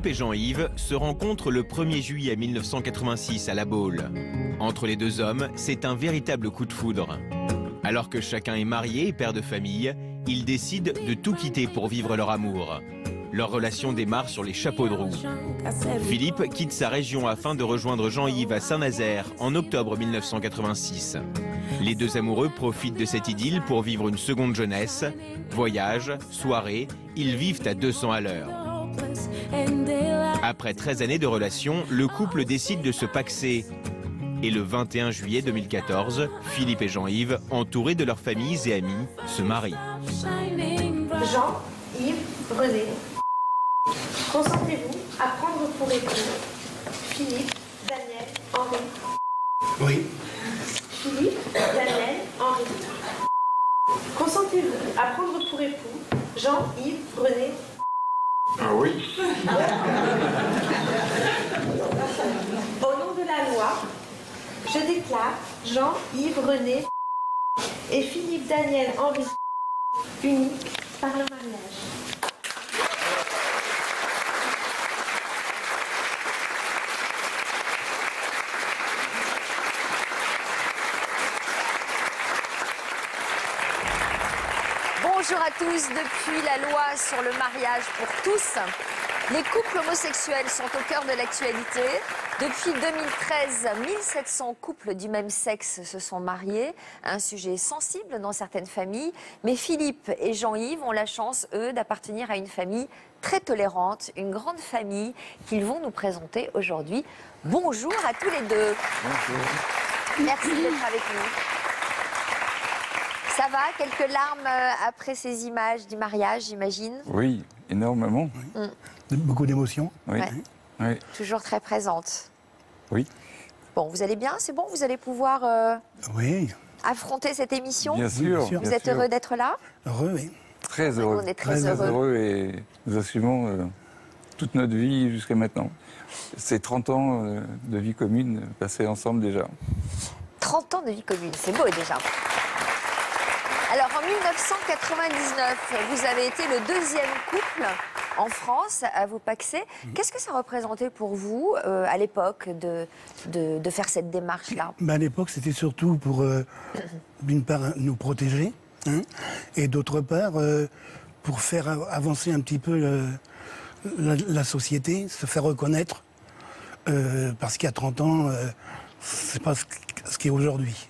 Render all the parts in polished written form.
Philippe et Jean-Yves se rencontrent le 1er juillet 1986 à La Baule. Entre les deux hommes, c'est un véritable coup de foudre. Alors que chacun est marié et père de famille, ils décident de tout quitter pour vivre leur amour. Leur relation démarre sur les chapeaux de roue. Philippe quitte sa région afin de rejoindre Jean-Yves à Saint-Nazaire en octobre 1986. Les deux amoureux profitent de cette idylle pour vivre une seconde jeunesse. Voyages, soirées, ils vivent à 200 à l'heure. Après 13 années de relation, le couple décide de se paxer. Et le 21 juillet 2014, Philippe et Jean-Yves, entourés de leurs familles et amis, se marient. Jean-Yves René, consentez-vous à prendre pour époux Philippe, Daniel, Henri? Oui. Philippe, Daniel, Henri. Consentez-vous à prendre pour époux Jean-Yves René? Ah oui. Au nom de la loi, je déclare Jean-Yves René et Philippe Daniel Henri unis par le mariage. Bonjour à tous. Depuis la loi sur le mariage pour tous, les couples homosexuels sont au cœur de l'actualité. Depuis 2013, 1700 couples du même sexe se sont mariés, un sujet sensible dans certaines familles. Mais Philippe et Jean-Yves ont la chance, eux, d'appartenir à une famille très tolérante, une grande famille qu'ils vont nous présenter aujourd'hui. Bonjour à tous les deux. Bonjour. Merci d'être avec nous. Ça va? Quelques larmes après ces images du mariage, j'imagine? Oui, énormément. Oui. Beaucoup d'émotions. Oui. Ouais. Oui. Toujours très présente. Oui. Bon, vous allez bien? C'est bon? Vous allez pouvoir Oui, affronter cette émission? Bien sûr. bien sûr. Vous êtes heureux d'être là? heureux, oui. Très heureux. On est très heureux. Et nous assumons toute notre vie jusqu'à maintenant. C'est 30 ans de vie commune passés ensemble déjà. 30 ans de vie commune, c'est beau déjà. Alors en 1999, vous avez été le deuxième couple en France à vous paxer. Qu'est-ce que ça représentait pour vous à l'époque de faire cette démarche-là? À l'époque, c'était surtout pour, d'une part, nous protéger, hein, et d'autre part, pour faire avancer un petit peu la société, se faire reconnaître, parce qu'il y a 30 ans, c'est pas ce qui est aujourd'hui.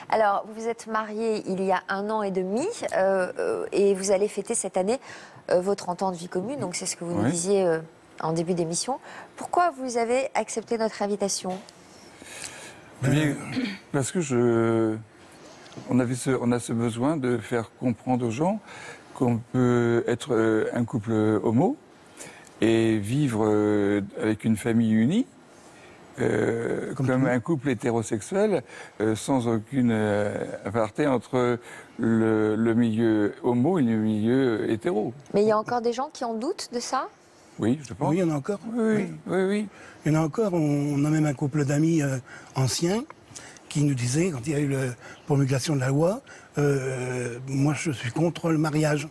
Alors, vous vous êtes mariés il y a 1 an et demi et vous allez fêter cette année vos 30 ans de vie commune. Donc, c'est ce que vous nous disiez en début d'émission. Pourquoi vous avez accepté notre invitation? Mais, parce que on a ce besoin de faire comprendre aux gens qu'on peut être un couple homo et vivre avec une famille unie. Comme un couple hétérosexuel, sans aucune aparté entre le milieu homo et le milieu hétéro. Mais il y a encore des gens qui en doutent de ça? Oui, je pense. Oui, il y en a encore. Oui. Il y en a encore. On a même un couple d'amis anciens qui nous disaient, quand il y a eu la promulgation de la loi, moi je suis contre le mariage.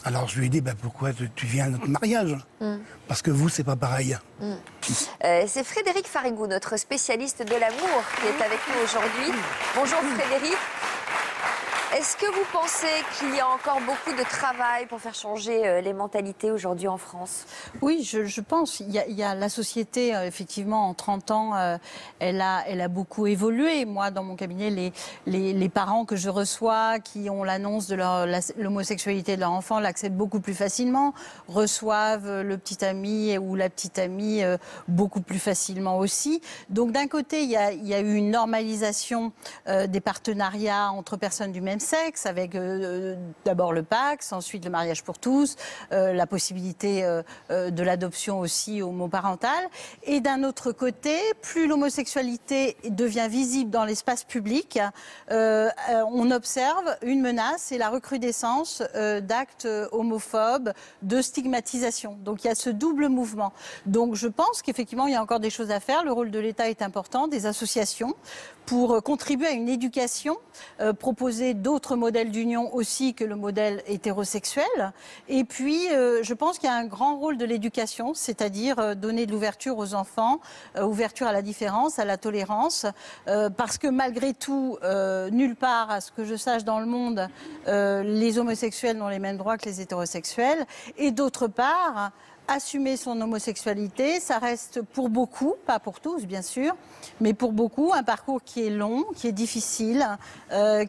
Alors je lui ai dit, pourquoi tu viens à notre mariage? Parce que vous, c'est pas pareil. C'est Frédéric Farigou, notre spécialiste de l'amour, qui est avec nous aujourd'hui. Bonjour Frédéric. Est-ce que vous pensez qu'il y a encore beaucoup de travail pour faire changer les mentalités aujourd'hui en France? Oui, je pense. Il y a la société, effectivement, en 30 ans, elle a beaucoup évolué. Moi, dans mon cabinet, les parents que je reçois, qui ont l'annonce de l'homosexualité de leur enfant, l'acceptent beaucoup plus facilement, reçoivent le petit ami ou la petite amie beaucoup plus facilement aussi. Donc, d'un côté, il y a eu une normalisation des partenariats entre personnes du même sexe, avec d'abord le PACS, ensuite le mariage pour tous, la possibilité de l'adoption aussi homoparentale. Et d'un autre côté, plus l'homosexualité devient visible dans l'espace public, on observe une menace et la recrudescence d'actes homophobes, de stigmatisation. Donc il y a ce double mouvement. Donc je pense qu'effectivement il y a encore des choses à faire. Le rôle de l'État est important, des associations, pour contribuer à une éducation, proposer d'autres modèles d'union aussi que le modèle hétérosexuel. Et puis, je pense qu'il y a un grand rôle de l'éducation, c'est-à-dire donner de l'ouverture aux enfants, ouverture à la différence, à la tolérance, parce que malgré tout, nulle part, à ce que je sache dans le monde, les homosexuels n'ont les mêmes droits que les hétérosexuels. Et d'autre part, assumer son homosexualité, ça reste pour beaucoup, pas pour tous bien sûr, mais pour beaucoup un parcours qui est long, qui est difficile,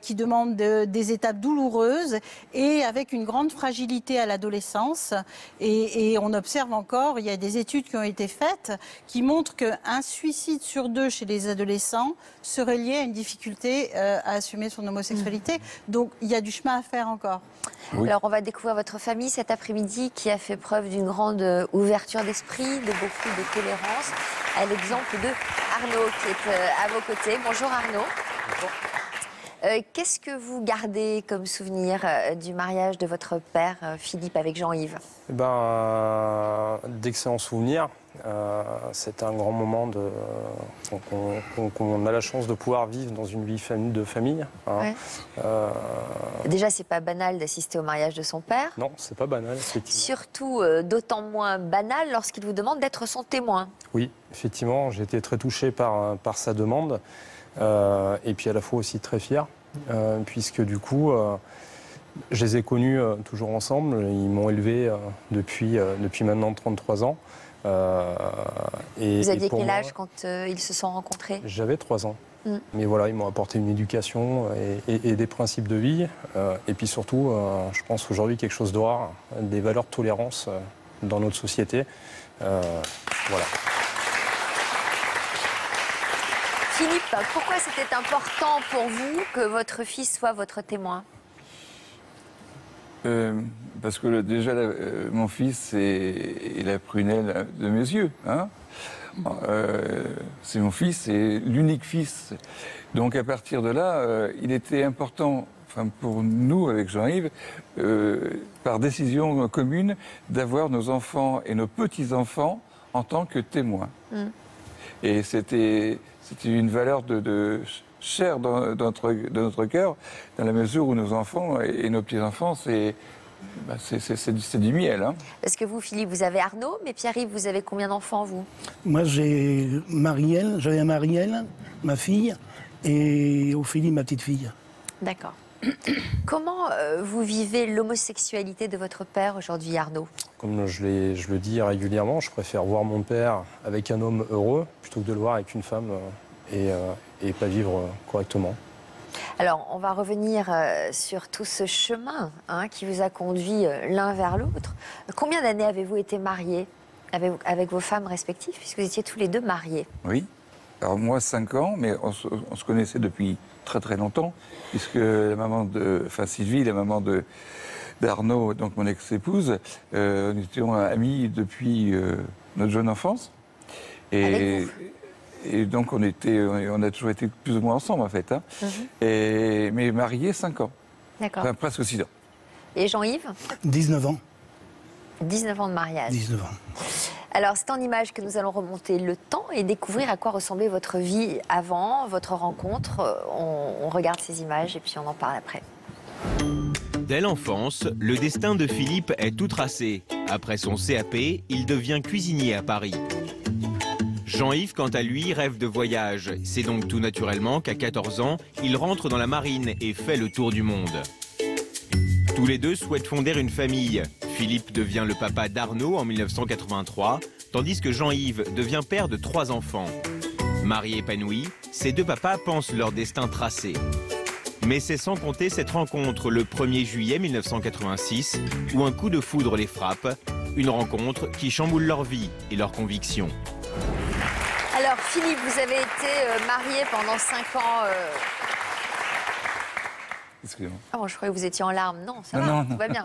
qui demande des étapes douloureuses et avec une grande fragilité à l'adolescence. Et on observe encore, il y a des études qui ont été faites qui montrent qu'un suicide sur 2 chez les adolescents serait lié à une difficulté à assumer son homosexualité. Donc il y a du chemin à faire encore. Oui. Alors on va découvrir votre famille cet après-midi qui a fait preuve d'une grande ouverture d'esprit, de beaucoup de tolérance, à l'exemple de Arnaud qui est à vos côtés. Bonjour Arnaud. Bonjour. Qu'est-ce que vous gardez comme souvenir du mariage de votre père Philippe avec Jean-Yves? D'excellents souvenirs. C'est un grand moment qu'on a la chance de pouvoir vivre dans une vie de famille. Ouais. Déjà, c'est pas banal d'assister au mariage de son père. Non, c'est pas banal, effectivement. Surtout, d'autant moins banal lorsqu'il vous demande d'être son témoin. Oui, effectivement, j'ai été très touché par sa demande et puis à la fois aussi très fier, puisque du coup, je les ai connus toujours ensemble. Ils m'ont élevé depuis maintenant 33 ans. Vous aviez quel âge quand ils se sont rencontrés? J'avais 3 ans. Mais voilà, ils m'ont apporté une éducation et des principes de vie. Et puis surtout, je pense aujourd'hui quelque chose de rare, des valeurs de tolérance dans notre société. Voilà. Philippe, pourquoi c'était important pour vous que votre fils soit votre témoin? Parce que déjà, mon fils est la prunelle de mes yeux. Hein. C'est mon fils, c'est l'unique fils. Donc à partir de là, il était important, enfin, pour nous, avec Jean-Yves, par décision commune, d'avoir nos enfants et nos petits-enfants en tant que témoins. Et c'était une valeur de chère dans notre cœur, dans la mesure où nos enfants et nos petits-enfants, c'est du miel. Hein. Parce que vous, Philippe, vous avez Arnaud, mais Pierre-Yves, vous avez combien d'enfants, vous? Moi, j'avais Marielle, ma fille, et Ophélie, ma petite fille. D'accord. Comment vous vivez l'homosexualité de votre père aujourd'hui, Arnaud? Comme je le dis régulièrement, je préfère voir mon père avec un homme heureux plutôt que de le voir avec une femme et pas vivre correctement. Alors, on va revenir sur tout ce chemin qui vous a conduit l'un vers l'autre. Combien d'années avez-vous été mariés avec vos femmes respectives, puisque vous étiez tous les deux mariés? Oui. Alors moi, 5 ans, mais on se connaissait depuis très très longtemps, puisque la maman Sylvie, la maman d'Arnaud, donc mon ex-épouse, nous étions amis depuis notre jeune enfance. Et donc on a toujours été plus ou moins ensemble en fait. Hein. Mais mariés 5 ans. D'accord. Enfin, presque 6 ans. Et Jean-Yves? 19 ans. 19 ans de mariage. 19 ans. Alors c'est en images que nous allons remonter le temps et découvrir à quoi ressemblait votre vie avant, votre rencontre. On regarde ces images et puis on en parle après. Dès l'enfance, le destin de Philippe est tout tracé. Après son CAP, il devient cuisinier à Paris. Jean-Yves, quant à lui, rêve de voyage. C'est donc tout naturellement qu'à 14 ans, il rentre dans la marine et fait le tour du monde. Tous les deux souhaitent fonder une famille. Philippe devient le papa d'Arnaud en 1983, tandis que Jean-Yves devient père de 3 enfants. Mariés épanouis, ces 2 papas pensent leur destin tracé. Mais c'est sans compter cette rencontre le 1er juillet 1986, où un coup de foudre les frappe, une rencontre qui chamboule leur vie et leurs convictions. Alors Philippe, vous avez été marié pendant 5 ans... Excusez-moi. Ah bon, je croyais que vous étiez en larmes. Non, ça va, Non. tout va bien.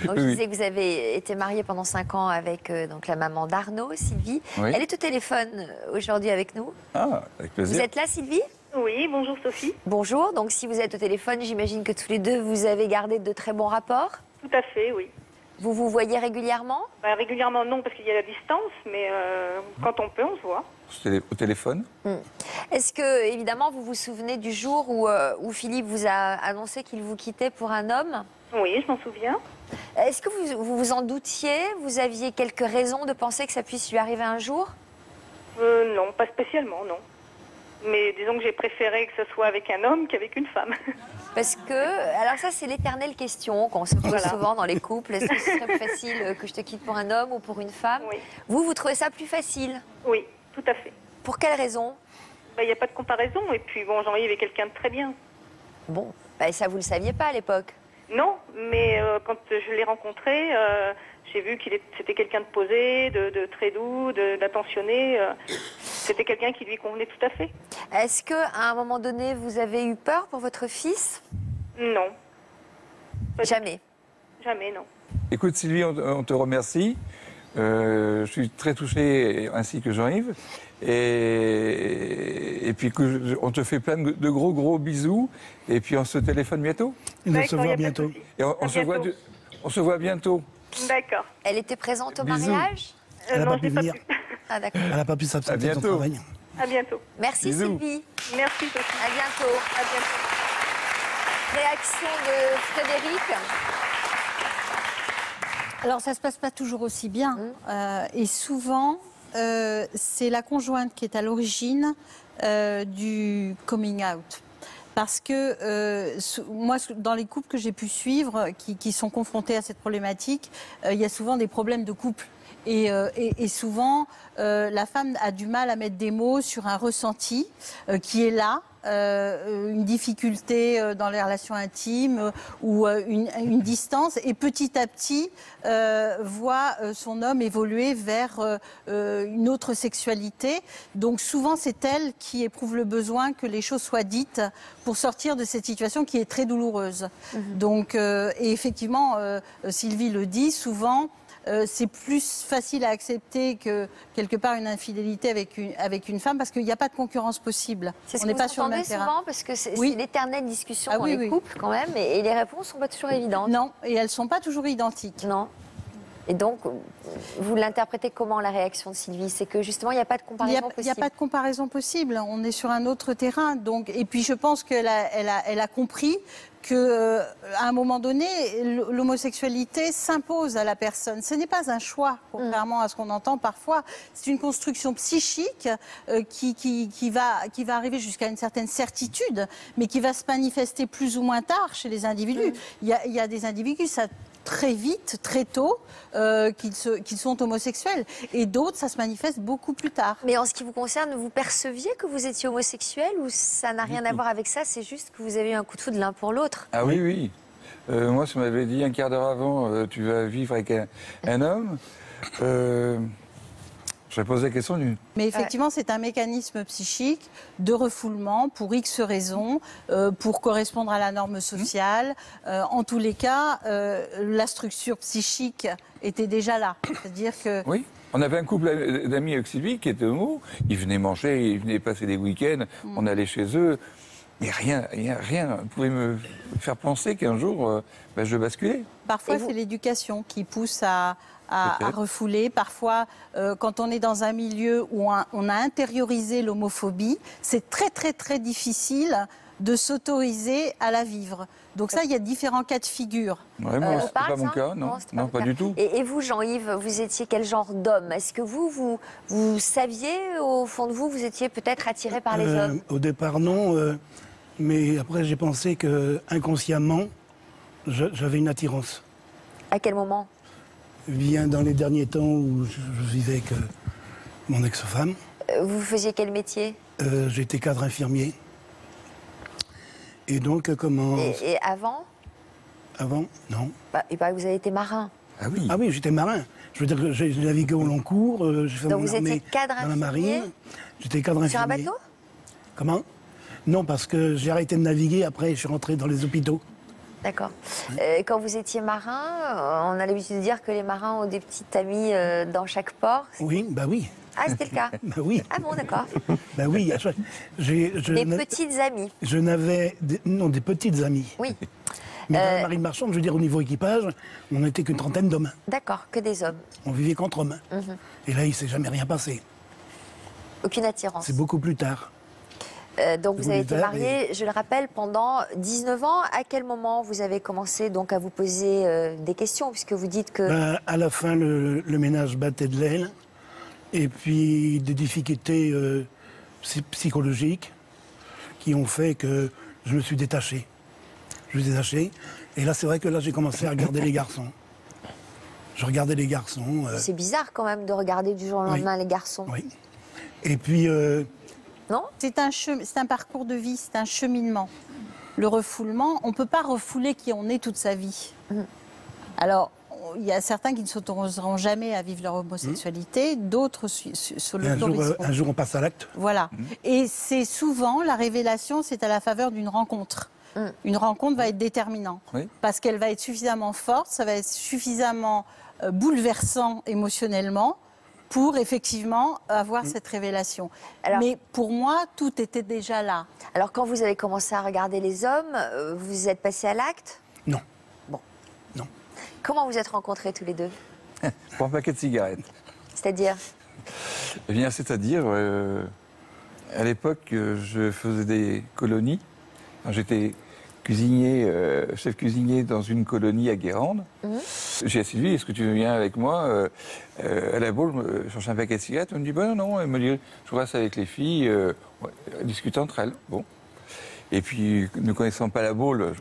Donc, je disais que vous avez été marié pendant 5 ans avec donc, la maman d'Arnaud, Sylvie. Oui. Elle est au téléphone aujourd'hui avec nous. Ah, avec plaisir. Vous êtes là, Sylvie? Oui, bonjour Sophie. Bonjour, donc si vous êtes au téléphone, j'imagine que tous les deux, vous avez gardé de très bons rapports? Tout à fait, oui. Vous vous voyez régulièrement? Régulièrement, non, parce qu'il y a la distance, mais quand on peut, on se voit. Au téléphone. Est-ce que, évidemment, vous vous souvenez du jour où Philippe vous a annoncé qu'il vous quittait pour un homme? Oui, je m'en souviens. Est-ce que vous vous en doutiez? Vous aviez quelques raisons de penser que ça puisse lui arriver un jour? Non, pas spécialement, non. Mais disons que j'ai préféré que ce soit avec un homme qu'avec une femme. Parce que, alors ça c'est l'éternelle question qu'on se pose souvent dans les couples. Est-ce que ce serait plus facile que je te quitte pour un homme ou pour une femme? Oui. Vous trouvez ça plus facile? Oui, tout à fait. Pour quelle raison? Il n'y a pas de comparaison. Et puis bon, Jean-Yves est quelqu'un de très bien. Bon, ça vous le saviez pas à l'époque? Non, mais quand je l'ai rencontré, j'ai vu qu'il c'était quelqu'un de posé, de très doux, d'attentionné. C'était quelqu'un qui lui convenait tout à fait. Est-ce qu'à un moment donné, vous avez eu peur pour votre fils? Non. Jamais. Jamais, non. Écoute Sylvie, on te remercie. Je suis très touché, ainsi que Jean-Yves. Et puis on te fait plein de gros bisous. Et puis on se téléphone bientôt. On se voit bientôt. Et on se voit bientôt. D'accord. Elle était présente au Bisous. mariage? Elle n'a non, pas je pu n'ai pas venir. pu. Ah d'accord. Elle n'a pas pu s'absenter de son bientôt. travail. À bientôt. Merci Bisous. Sylvie. Merci, Sophie. À bientôt. À bientôt. Réaction de Frédéric. Alors, ça ne se passe pas toujours aussi bien. Et souvent, c'est la conjointe qui est à l'origine du coming out. Parce que moi, dans les couples que j'ai pu suivre, qui sont confrontés à cette problématique, il y a souvent des problèmes de couple. Et souvent, la femme a du mal à mettre des mots sur un ressenti qui est là, une difficulté dans les relations intimes ou une distance, et petit à petit voit son homme évoluer vers une autre sexualité. Donc souvent, c'est elle qui éprouve le besoin que les choses soient dites pour sortir de cette situation qui est très douloureuse. Donc, et effectivement, Sylvie le dit, souvent, c'est plus facile à accepter que quelque part une infidélité avec une femme parce qu'il n'y a pas de concurrence possible. C'est ce On que n'est vous pas sur le même entendez terrain. souvent parce que c'est l'éternelle discussion Ah dans oui, les couples quand même et les réponses ne sont pas toujours évidentes. Non, et elles ne sont pas toujours identiques. Non. Et donc, vous l'interprétez comment la réaction de Sylvie? C'est que justement, il n'y a pas de comparaison possible. Il n'y a pas de comparaison possible. On est sur un autre terrain. Donc, et puis, je pense qu'elle a compris qu'à un moment donné, l'homosexualité s'impose à la personne. Ce n'est pas un choix, contrairement à ce qu'on entend parfois. C'est une construction psychique qui va arriver jusqu'à une certaine certitude, mais qui va se manifester plus ou moins tard chez les individus. Il y a des individus, ça très vite, très tôt, qu'ils sont homosexuels. Et d'autres, ça se manifeste beaucoup plus tard. Mais en ce qui vous concerne, vous perceviez que vous étiez homosexuel ou ça n'a rien à voir avec ça? C'est juste que vous avez eu un coup de foudre l'un pour l'autre? Ah oui, oui. Moi, ça m'avait dit un quart d'heure avant, tu vas vivre avec un homme. J'avais posé la question d'une... Mais effectivement, c'est un mécanisme psychique de refoulement pour X raisons, pour correspondre à la norme sociale. En tous les cas, la structure psychique était déjà là. C'est-à-dire que... Oui, on avait un couple d'amis avec Sylvie qui était homo. Ils venaient manger, ils venaient passer des week-ends, on allait chez eux. Mais rien ne pouvait me faire penser qu'un jour, je basculais. Parfois, c'est l'éducation qui pousse à refouler. Parfois, quand on est dans un milieu où on a intériorisé l'homophobie, c'est très, très, très difficile de s'autoriser à la vivre. Donc ça, il y a différents cas de figure. Ouais, moi, c'était pas mon cas, non, pas du tout. Et vous, Jean-Yves, vous étiez quel genre d'homme? Est-ce que vous saviez, au fond de vous, vous étiez peut-être attiré par les hommes? Au départ, non. Mais après, j'ai pensé que inconsciemment, j'avais une attirance. À quel moment? Bien dans les derniers temps où je vivais avec mon ex-femme. Vous faisiez quel métier? J'étais cadre infirmier. Et donc, comment... Et avant? Avant, non. Il paraît que vous avez été marin. Ah oui. Ah oui, j'étais marin. Je veux dire que j'ai navigué au long cours. J'ai fait Donc mon vous étiez armée cadre dans la infirmier? marine. J'étais cadre infirmier. Sur un bateau? Comment? Non, parce que j'ai arrêté de naviguer. Après, je suis rentré dans les hôpitaux. D'accord. Quand vous étiez marin, on a l'habitude de dire que les marins ont des petites amies dans chaque port. Oui, bah oui. Ah, c'était le cas? Bah oui. Ah bon, d'accord. Bah oui. Des petites amies? Je n'avais... des petites amies. Oui. Mais dans la marine marchande, je veux dire, au niveau équipage, on n'était qu'une trentaine d'hommes. D'accord, que des hommes. On vivait qu'entre hommes. Et là, il ne s'est jamais rien passé. Aucune attirance. C'est beaucoup plus tard. Donc vous avez été marié, je le rappelle, pendant 19 ans. À quel moment vous avez commencé donc à vous poser des questions, puisque vous dites que... Ben, à la fin, le ménage battait de l'aile. Et puis des difficultés psychologiques qui ont fait que je me suis détaché. Je me suis détaché. Et là, c'est vrai que là, j'ai commencé à regarder les garçons. Je regardais les garçons. C'est bizarre quand même de regarder du jour au lendemain les garçons. Oui. Et puis... Non ? C'est un parcours de vie, c'est un cheminement. Le refoulement, on ne peut pas refouler qui on est toute sa vie. Alors, il y a certains qui ne s'autoriseront jamais à vivre leur homosexualité, d'autres se l'autoriseront. Un jour, on passe à l'acte. Voilà. Et c'est souvent, la révélation, c'est à la faveur d'une rencontre. Une rencontre va être déterminante. Parce qu'elle va être suffisamment forte, ça va être suffisamment bouleversant émotionnellement pour effectivement avoir cette révélation. Alors, mais pour moi, tout était déjà là. Alors quand vous avez commencé à regarder les hommes, vous êtes passé à l'acte ? Non. Bon. Non. Comment vous êtes rencontrés tous les deux ? Pour un paquet de cigarettes. C'est-à-dire ? Eh bien, c'est-à-dire, à l'époque, je faisais des colonies. J'étais cuisinier, chef cuisinier dans une colonie à Guérande. J'ai essayé de lui, est-ce que tu viens avec moi à la boule, chercher un paquet de cigarettes? Elle me dit, ben non, elle me dit, je reste avec les filles, discuter entre elles. Bon. Et puis, ne connaissant pas la boule,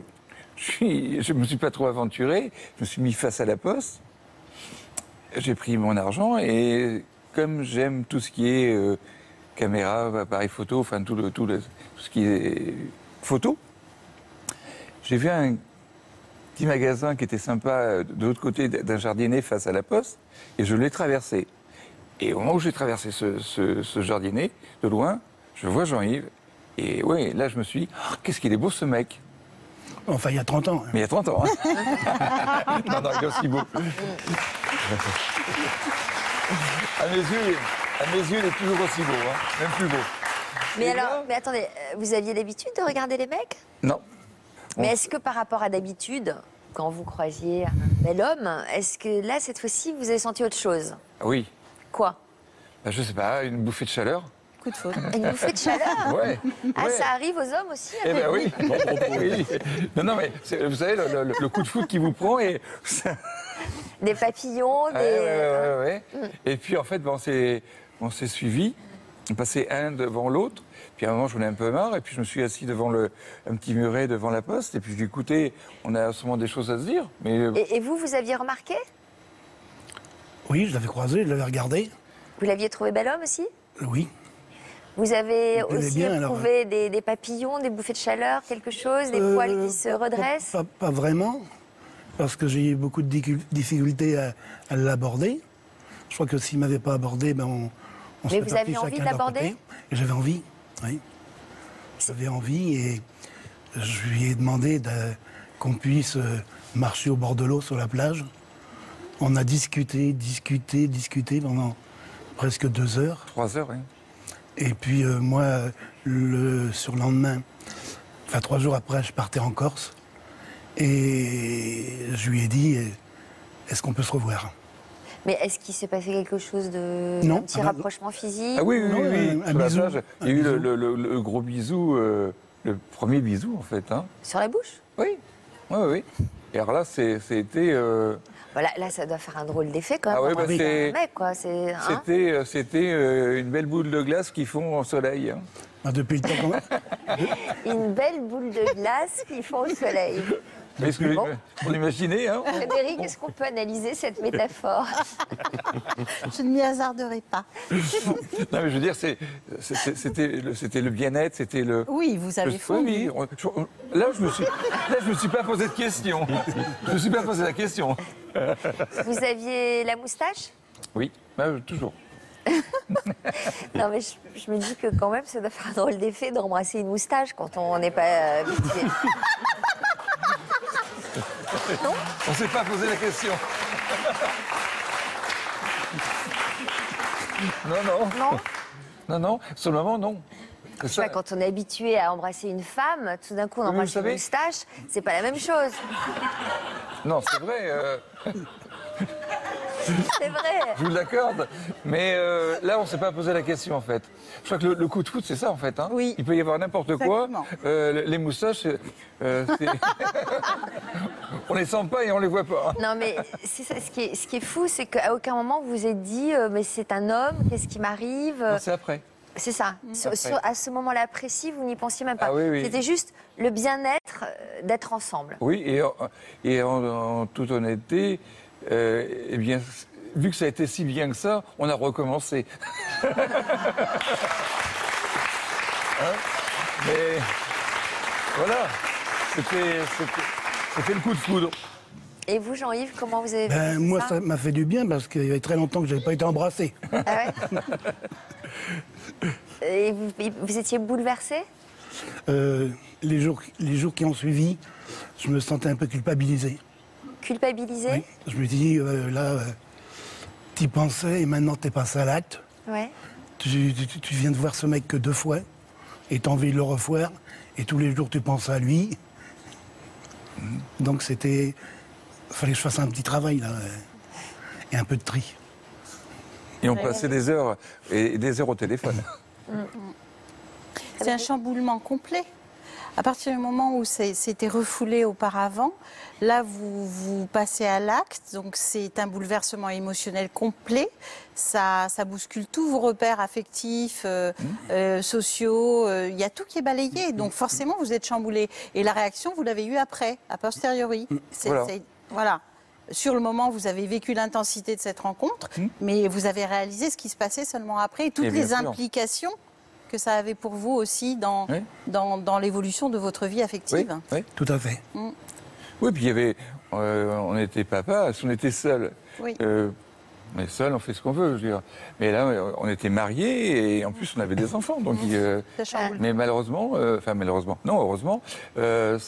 je me suis pas trop aventuré, je me suis mis face à la poste, j'ai pris mon argent et comme j'aime tout ce qui est caméra, appareil photo, enfin tout ce qui est photo, j'ai vu un petit magasin qui était sympa de l'autre côté d'un jardinet face à la poste et je l'ai traversé. Et au moment où j'ai traversé ce jardinet, de loin, je vois Jean-Yves et ouais, là je me suis dit, oh, qu'est-ce qu'il est beau ce mec. Enfin, il y a 30 ans. Mais il y a 30 ans. Hein. Non, il est aussi beau. À mes yeux, il est toujours aussi beau, hein, même plus beau. Mais alors, mais attendez, vous aviez l'habitude de regarder les mecs ? Non. Mais est-ce que par rapport à d'habitude, quand vous croisiez un bel homme, est-ce que là, cette fois-ci, vous avez senti autre chose ? Oui. Quoi ? Ben, je sais pas, une bouffée de chaleur. Coup de faute. Une bouffée de chaleur ? Ouais. Ah, ouais. ça arrive aux hommes aussi ? Eh ben oui. Oui. Non, mais vous savez, le coup de foudre qui vous prend et... Des papillons, des... Ouais. Et puis, en fait, on s'est suivis. On passait un devant l'autre. Puis à un moment, j'en ai un peu marre. Et puis, je me suis assis devant un petit muret devant la poste. Et puis, j'ai dit, écoutez, on a sûrement des choses à se dire. Mais... Et vous aviez remarqué ? Oui, je l'avais croisé, je l'avais regardé. Vous l'aviez trouvé bel homme aussi ? Oui. Vous avez aussi bien, éprouvé des papillons, des bouffées de chaleur, quelque chose, des poils qui se redressent ? Pas vraiment, parce que j'ai eu beaucoup de difficultés à l'aborder. Je crois que s'il ne m'avait pas abordé, ben on Mais serait vous partis aviez envie chacun de leur l'aborder ? côté. Et j'avais envie, oui. J'avais envie et je lui ai demandé qu'on puisse marcher au bord de l'eau sur la plage. On a discuté pendant presque 2 heures. 3 heures, oui. Et puis moi, sur le lendemain, enfin 3 jours après, je partais en Corse. Et je lui ai dit, est-ce qu'on peut se revoir ? Mais est-ce qu'il s'est passé quelque chose de... Non. Un petit rapprochement physique ? Ah oui, un sur la bisou. plage, il y a eu le gros bisou, le premier bisou, en fait. Hein. Sur la bouche ? Oui. Et alors là, c'était... Voilà, là, ça doit faire un drôle d'effet quand même. Ah oui, bah c'est... Un mec, quoi. C'était une belle boule de glace qui fond au soleil. Hein. Ah, depuis le temps qu'on a. Une belle boule de glace qui fond au soleil. Mais est-ce que Bon. pour l'imaginer, hein. Frédéric, est-ce qu'on peut analyser cette métaphore ? Je ne m'y hasarderai pas. Non, mais je veux dire, c'était le bien-être, c'était le... Oui, vous avez fondu. Là, je me suis pas posé de question. Je me suis pas posé la question. Vous aviez la moustache ? Oui, toujours. Non, mais je me dis que quand même, ça doit faire un drôle d'effet d'embrasser une moustache quand on n'est pas habitué. Non ? On ne s'est pas posé la question. Non. Non ? Non, sur le moment, non. Je sais pas, quand on est habitué à embrasser une femme, tout d'un coup on embrasse une moustache, c'est pas la même chose. Non, c'est vrai. C'est vrai. Je vous l'accorde. Mais là, on ne s'est pas posé la question, en fait. Je crois que le coup de foot, c'est ça, en fait. Hein. Oui. Il peut y avoir n'importe quoi. Les moustaches, on les sent pas et on les voit pas. Non, mais c'est ça, ce qui est fou, c'est qu'à aucun moment vous vous êtes dit mais c'est un homme, qu'est-ce qui m'arrive? Non, c'est après. C'est ça. À ce moment-là précis, vous n'y pensiez même pas. Ah, oui. C'était juste le bien-être d'être ensemble. Oui, et en toute honnêteté, eh bien, vu que ça a été si bien que ça, on a recommencé. Hein? Mais voilà, c'était le coup de foudre. Et vous, Jean-Yves, comment vous avez vécu Moi, ça m'a fait du bien parce qu'il y avait très longtemps que je n'avais pas été embrassé. Ah ouais. Et vous étiez bouleversé? Les jours qui ont suivi, je me sentais un peu culpabilisé. Culpabilisé? Oui. Je me dis, tu y pensais et maintenant tu es passé à l'acte. Ouais. Tu viens de voir ce mec que 2 fois et tu as envie de le revoir et tous les jours tu penses à lui. Donc il fallait que je fasse un petit travail là et un peu de tri. Et on passait des heures et des heures au téléphone. C'est un chamboulement complet. À partir du moment où c'était refoulé auparavant, là, vous passez à l'acte. Donc, c'est un bouleversement émotionnel complet. Ça bouscule tous vos repères affectifs, sociaux. Il y a tout qui est balayé. Donc, forcément, vous êtes chamboulé. Et la réaction, vous l'avez eue après, a posteriori. Voilà. Sur le moment, vous avez vécu l'intensité de cette rencontre, mais vous avez réalisé ce qui se passait seulement après. Et toutes les implications que ça avait pour vous aussi dans l'évolution de votre vie affective. Oui. Tout à fait. Oui, puis il y avait, on était papa, si on était seul. Oui. On est seul, on fait ce qu'on veut, je veux dire. Mais là, on était mariés et en plus on avait des enfants. Donc, mais malheureusement, non, heureusement, je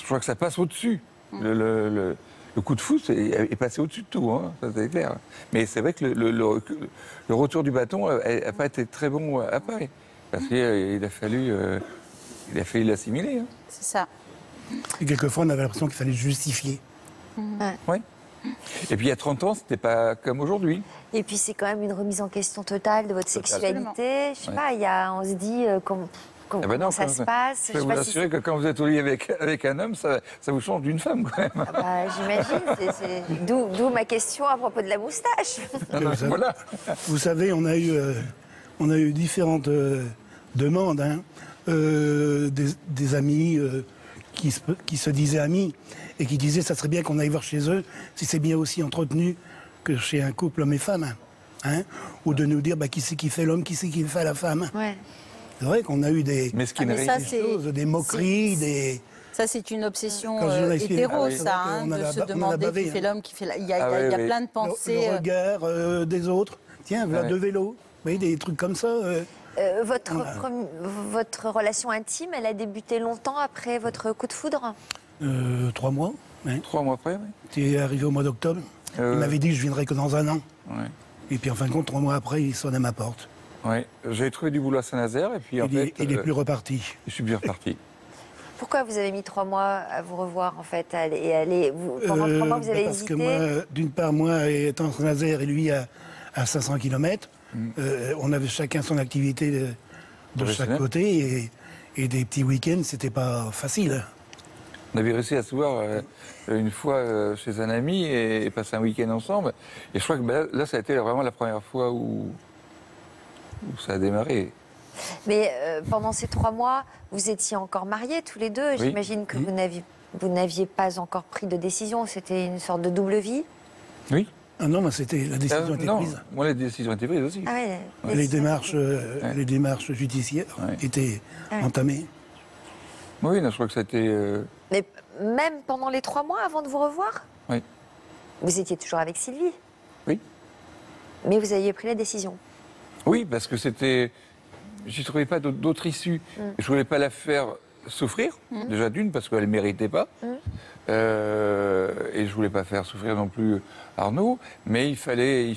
crois que ça passe au-dessus. Le coup de foudre est passé au-dessus de tout, hein, ça c'est clair. Mais c'est vrai que le retour du bâton n'a pas été très bon à Paris. Parce qu'il a fallu l'assimiler. Hein. C'est ça. Et quelquefois, on avait l'impression qu'il fallait justifier. Oui. Et puis il y a 30 ans, c'était pas comme aujourd'hui. Et puis c'est quand même une remise en question totale de votre sexualité. Je sais pas, on se dit comment ça se passe. Je peux vous assurer que quand vous êtes au lit avec un homme, ça vous change d'une femme quand même. Ah bah, j'imagine. D'où ma question à propos de la moustache. Voilà. Vous savez, on a eu différentes demandes, hein, des amis qui se disaient amis et qui disaient ça serait bien qu'on aille voir chez eux si c'est bien aussi entretenu que chez un couple homme et femme. Hein, ou de nous dire qui c'est qui fait l'homme, qui c'est qui fait la femme. Ouais. C'est vrai qu'on a eu des choses, des moqueries, des... Ça, c'est une obsession hétéro, de se demander qui fait l'homme, qui fait la... Il y a plein de pensées... Le regard des autres. Tiens, voilà 2 vélos. Vous voyez, des trucs comme ça. Votre relation intime, elle a débuté longtemps après votre coup de foudre? 3 mois. Hein. 3 mois après, oui. Tu es arrivé au mois d'octobre. Il m'avait dit que je viendrais que dans 1 an. Ouais. Et puis en fin de compte, 3 mois après, il sonne à ma porte. Oui, j'ai trouvé du boulot à Saint-Nazaire et puis Il est plus reparti. Je suis bien reparti. Pourquoi vous avez mis 3 mois à vous revoir en fait pendant 3 mois, vous avez parce hésité? Que moi, d'une part, moi étant à Saint-Nazaire et lui à 500 km, on avait chacun son activité de chaque côté et des petits week-ends, c'était pas facile. On avait réussi à se voir une fois chez un ami et passer un week-end ensemble. Et je crois que là, ça a été vraiment la première fois où ça a démarré. Mais pendant ces 3 mois, vous étiez encore mariés tous les deux. Oui. J'imagine que vous n'aviez pas encore pris de décision. C'était une sorte de double vie. Oui. Ah non, mais c'était la décision était prise. Moi, la décision était prise aussi. Ah ouais, Les démarches judiciaires étaient entamées. Oui, non, je crois que c'était... Mais même pendant les 3 mois avant de vous revoir? Oui. Vous étiez toujours avec Sylvie? Oui. Mais vous aviez pris la décision? Oui, parce que c'était... J'y trouvais pas d'autre issue. Je voulais pas la faire souffrir, déjà d'une, parce qu'elle ne méritait pas. Et je voulais pas faire souffrir non plus Arnaud. Mais il fallait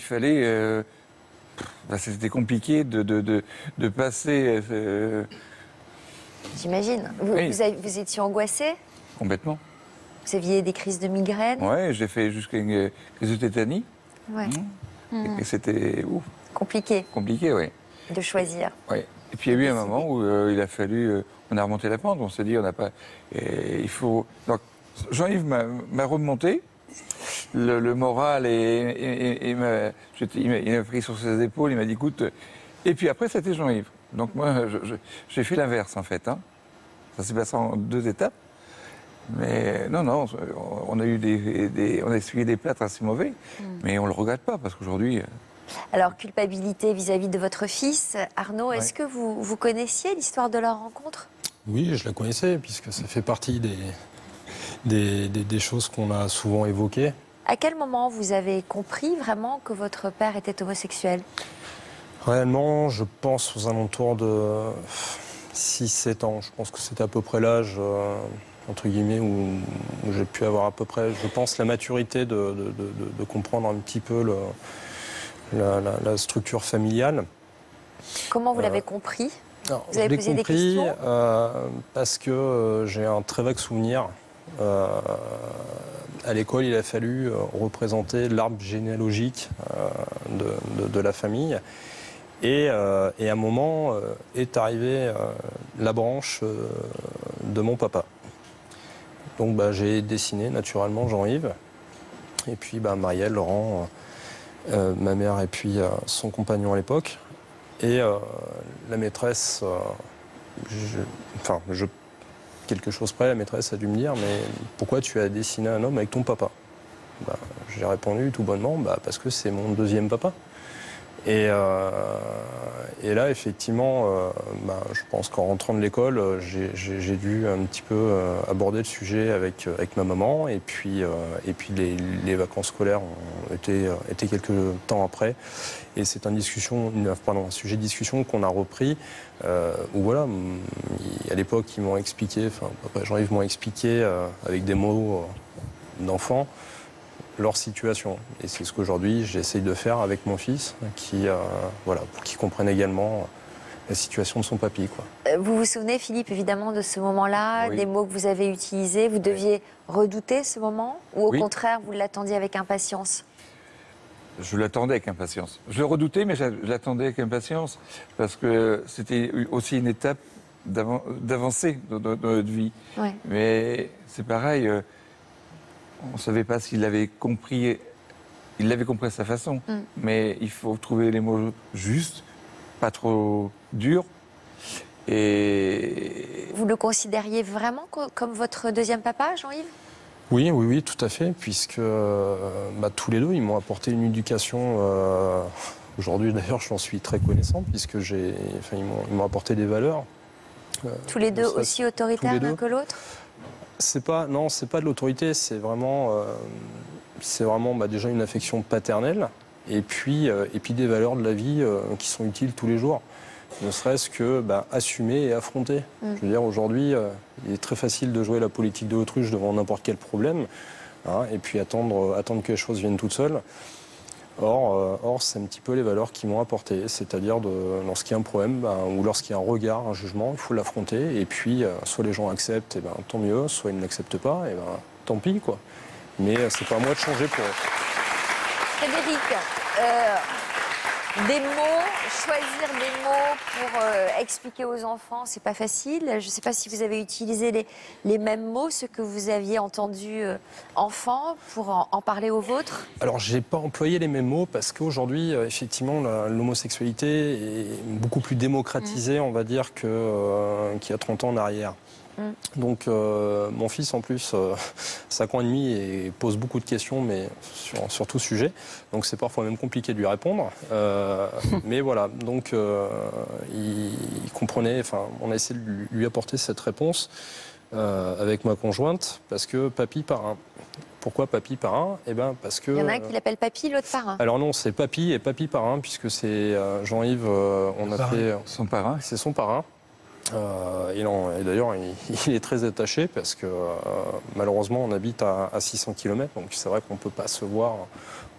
c'était compliqué de passer... J'imagine. Vous, Oui. vous étiez angoissé? Complètement. Vous aviez des crises de migraine? Ouais, j'ai fait jusqu'à une crise de tétanie. Ouais. Et c'était Compliqué compliqué, oui. de choisir. Ouais. Et puis il y a eu un moment où il a fallu... on a remonté la pente, on s'est dit, on n'a pas... il faut... Donc, Jean-Yves m'a remonté le moral et il m'a pris sur ses épaules, il m'a dit, écoute... Et puis après, c'était Jean-Yves. Donc moi, j'ai fait l'inverse, en fait. Hein. Ça s'est passé en 2 étapes. Mais non, on a eu on a essuyé des plâtres assez mauvais, mais on le regrette pas, parce qu'aujourd'hui... Alors, culpabilité vis-à-vis de votre fils, Arnaud, Ouais. est-ce que vous connaissiez l'histoire de leur rencontre? Oui, je la connaissais, puisque ça fait partie des choses qu'on a souvent évoquées. À quel moment vous avez compris vraiment que votre père était homosexuel? Réellement, je pense aux alentours de 6-7 ans. Je pense que c'était à peu près l'âge, entre guillemets, où j'ai pu avoir à peu près, je pense, la maturité de comprendre un petit peu la structure familiale. Comment vous l'avez compris? Alors, Vous avez je l'ai posé des compris questions parce que j'ai un très vague souvenir. À l'école, il a fallu représenter l'arbre généalogique de la famille. Et à un moment est arrivée la branche de mon papa. Donc j'ai dessiné naturellement Jean-Yves. Et puis Marielle, Laurent, ma mère et puis son compagnon à l'époque. Et la maîtresse, quelque chose près, la maîtresse a dû me dire, mais pourquoi tu as dessiné un homme avec ton papa? J'ai répondu tout bonnement, parce que c'est mon deuxième papa. Et là, effectivement, je pense qu'en rentrant de l'école, j'ai dû un petit peu aborder le sujet avec ma maman. Et puis les vacances scolaires ont été quelques temps après. Et c'est un sujet de discussion qu'on a repris. Où voilà, à l'époque, ils m'ont expliqué, papa et Jean-Yves m'ont expliqué avec des mots d'enfant leur situation. Et c'est ce qu'aujourd'hui j'essaye de faire avec mon fils, pour qu'il comprenne également la situation de son papy, quoi. Vous vous souvenez, Philippe, évidemment, de ce moment-là, Oui. des mots que vous avez utilisés? Vous deviez redouter ce moment? Ou au Oui. contraire, vous l'attendiez avec impatience? Je l'attendais avec impatience. Je le redoutais, mais je l'attendais avec impatience, parce que c'était aussi une étape d'avancée dans notre vie. Ouais. Mais c'est pareil, on ne savait pas s'il l'avait compris. Il l'avait compris à sa façon, mais il faut trouver les mots justes, pas trop durs. Et Vous le considériez vraiment comme votre deuxième papa, Jean-Yves? Oui, tout à fait, puisque tous les deux, ils m'ont apporté une éducation. Aujourd'hui, d'ailleurs, je l'en suis très connaissant, puisque ils m'ont apporté des valeurs. Tous les deux aussi autoritaires tous les l'un deux. que l'autre? C'est pas de l'autorité, c'est vraiment déjà une affection paternelle, et puis des valeurs de la vie qui sont utiles tous les jours. Ne serait-ce que assumer et affronter. Je veux dire, aujourd'hui, il est très facile de jouer la politique de l'autruche devant n'importe quel problème, et puis attendre que les choses viennent toutes seules. Or, c'est un petit peu les valeurs qui m'ont apporté, c'est-à-dire lorsqu'il y a un problème ou lorsqu'il y a un regard, un jugement, il faut l'affronter, et puis soit les gens acceptent, tant mieux, soit ils ne l'acceptent pas, tant pis, quoi. Mais c'est pas à moi de changer pour eux. Frédéric, choisir des mots pour expliquer aux enfants, c'est pas facile. Je ne sais pas si vous avez utilisé les mêmes mots, ceux que vous aviez entendus enfant, pour en parler aux vôtres. Alors, j'ai pas employé les mêmes mots parce qu'aujourd'hui, effectivement, l'homosexualité est beaucoup plus démocratisée, on va dire, qu'il y a 30 ans en arrière. Donc mon fils en plus 5 ans et demi et pose beaucoup de questions mais sur tout sujet, donc c'est parfois même compliqué de lui répondre, mais voilà, donc il comprenait, on a essayé de lui apporter cette réponse avec ma conjointe, parce que papy parrain. Pourquoi papy parrain? Parce que... Il y en a un qui l'appelle papy, l'autre parrain. Alors non, c'est papy et papy parrain, puisque c'est Jean-Yves, on a fait... son parrain. C'est son parrain. Et d'ailleurs, il est très attaché parce que malheureusement, on habite à 600 km, donc c'est vrai qu'on ne peut pas se voir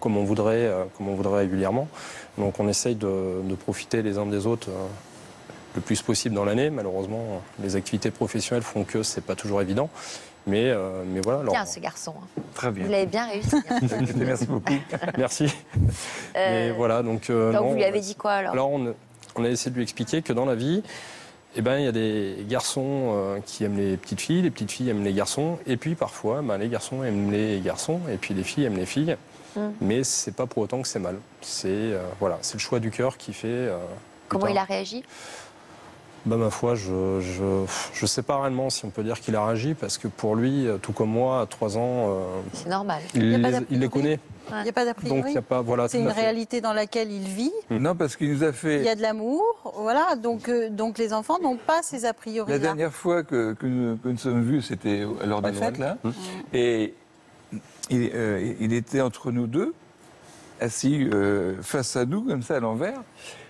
comme on voudrait régulièrement. Donc on essaye de profiter les uns des autres le plus possible dans l'année. Malheureusement, les activités professionnelles font que c'est pas toujours évident. Mais voilà. Alors, Bien ce garçon. Très bien. Vous l'avez bien réussi. Merci beaucoup. Merci. Mais voilà, donc vous lui avez dit quoi alors? Alors on a essayé de lui expliquer que dans la vie, eh ben, il y a des garçons qui aiment les petites filles aiment les garçons, et puis parfois, les garçons aiment les garçons, et puis les filles aiment les filles. Mais c'est pas pour autant que c'est mal. C'est voilà, c'est le choix du cœur qui fait. Comment il a réagi? Ma foi, je sais pas réellement si on peut dire qu'il a réagi, parce que pour lui, tout comme moi, à 3 ans, c'est normal. Il les connaît. Il n'y a pas d'a priori. Donc, il y a pas, voilà, c'est une réalité dans laquelle il vit. Non, parce qu'il nous a fait... Il y a de l'amour, voilà. Donc les enfants n'ont pas ces a priori. La dernière fois que nous sommes vus, c'était à l'heure des fêtes, là. Et il était entre nous deux, assis face à nous, comme ça, à l'envers.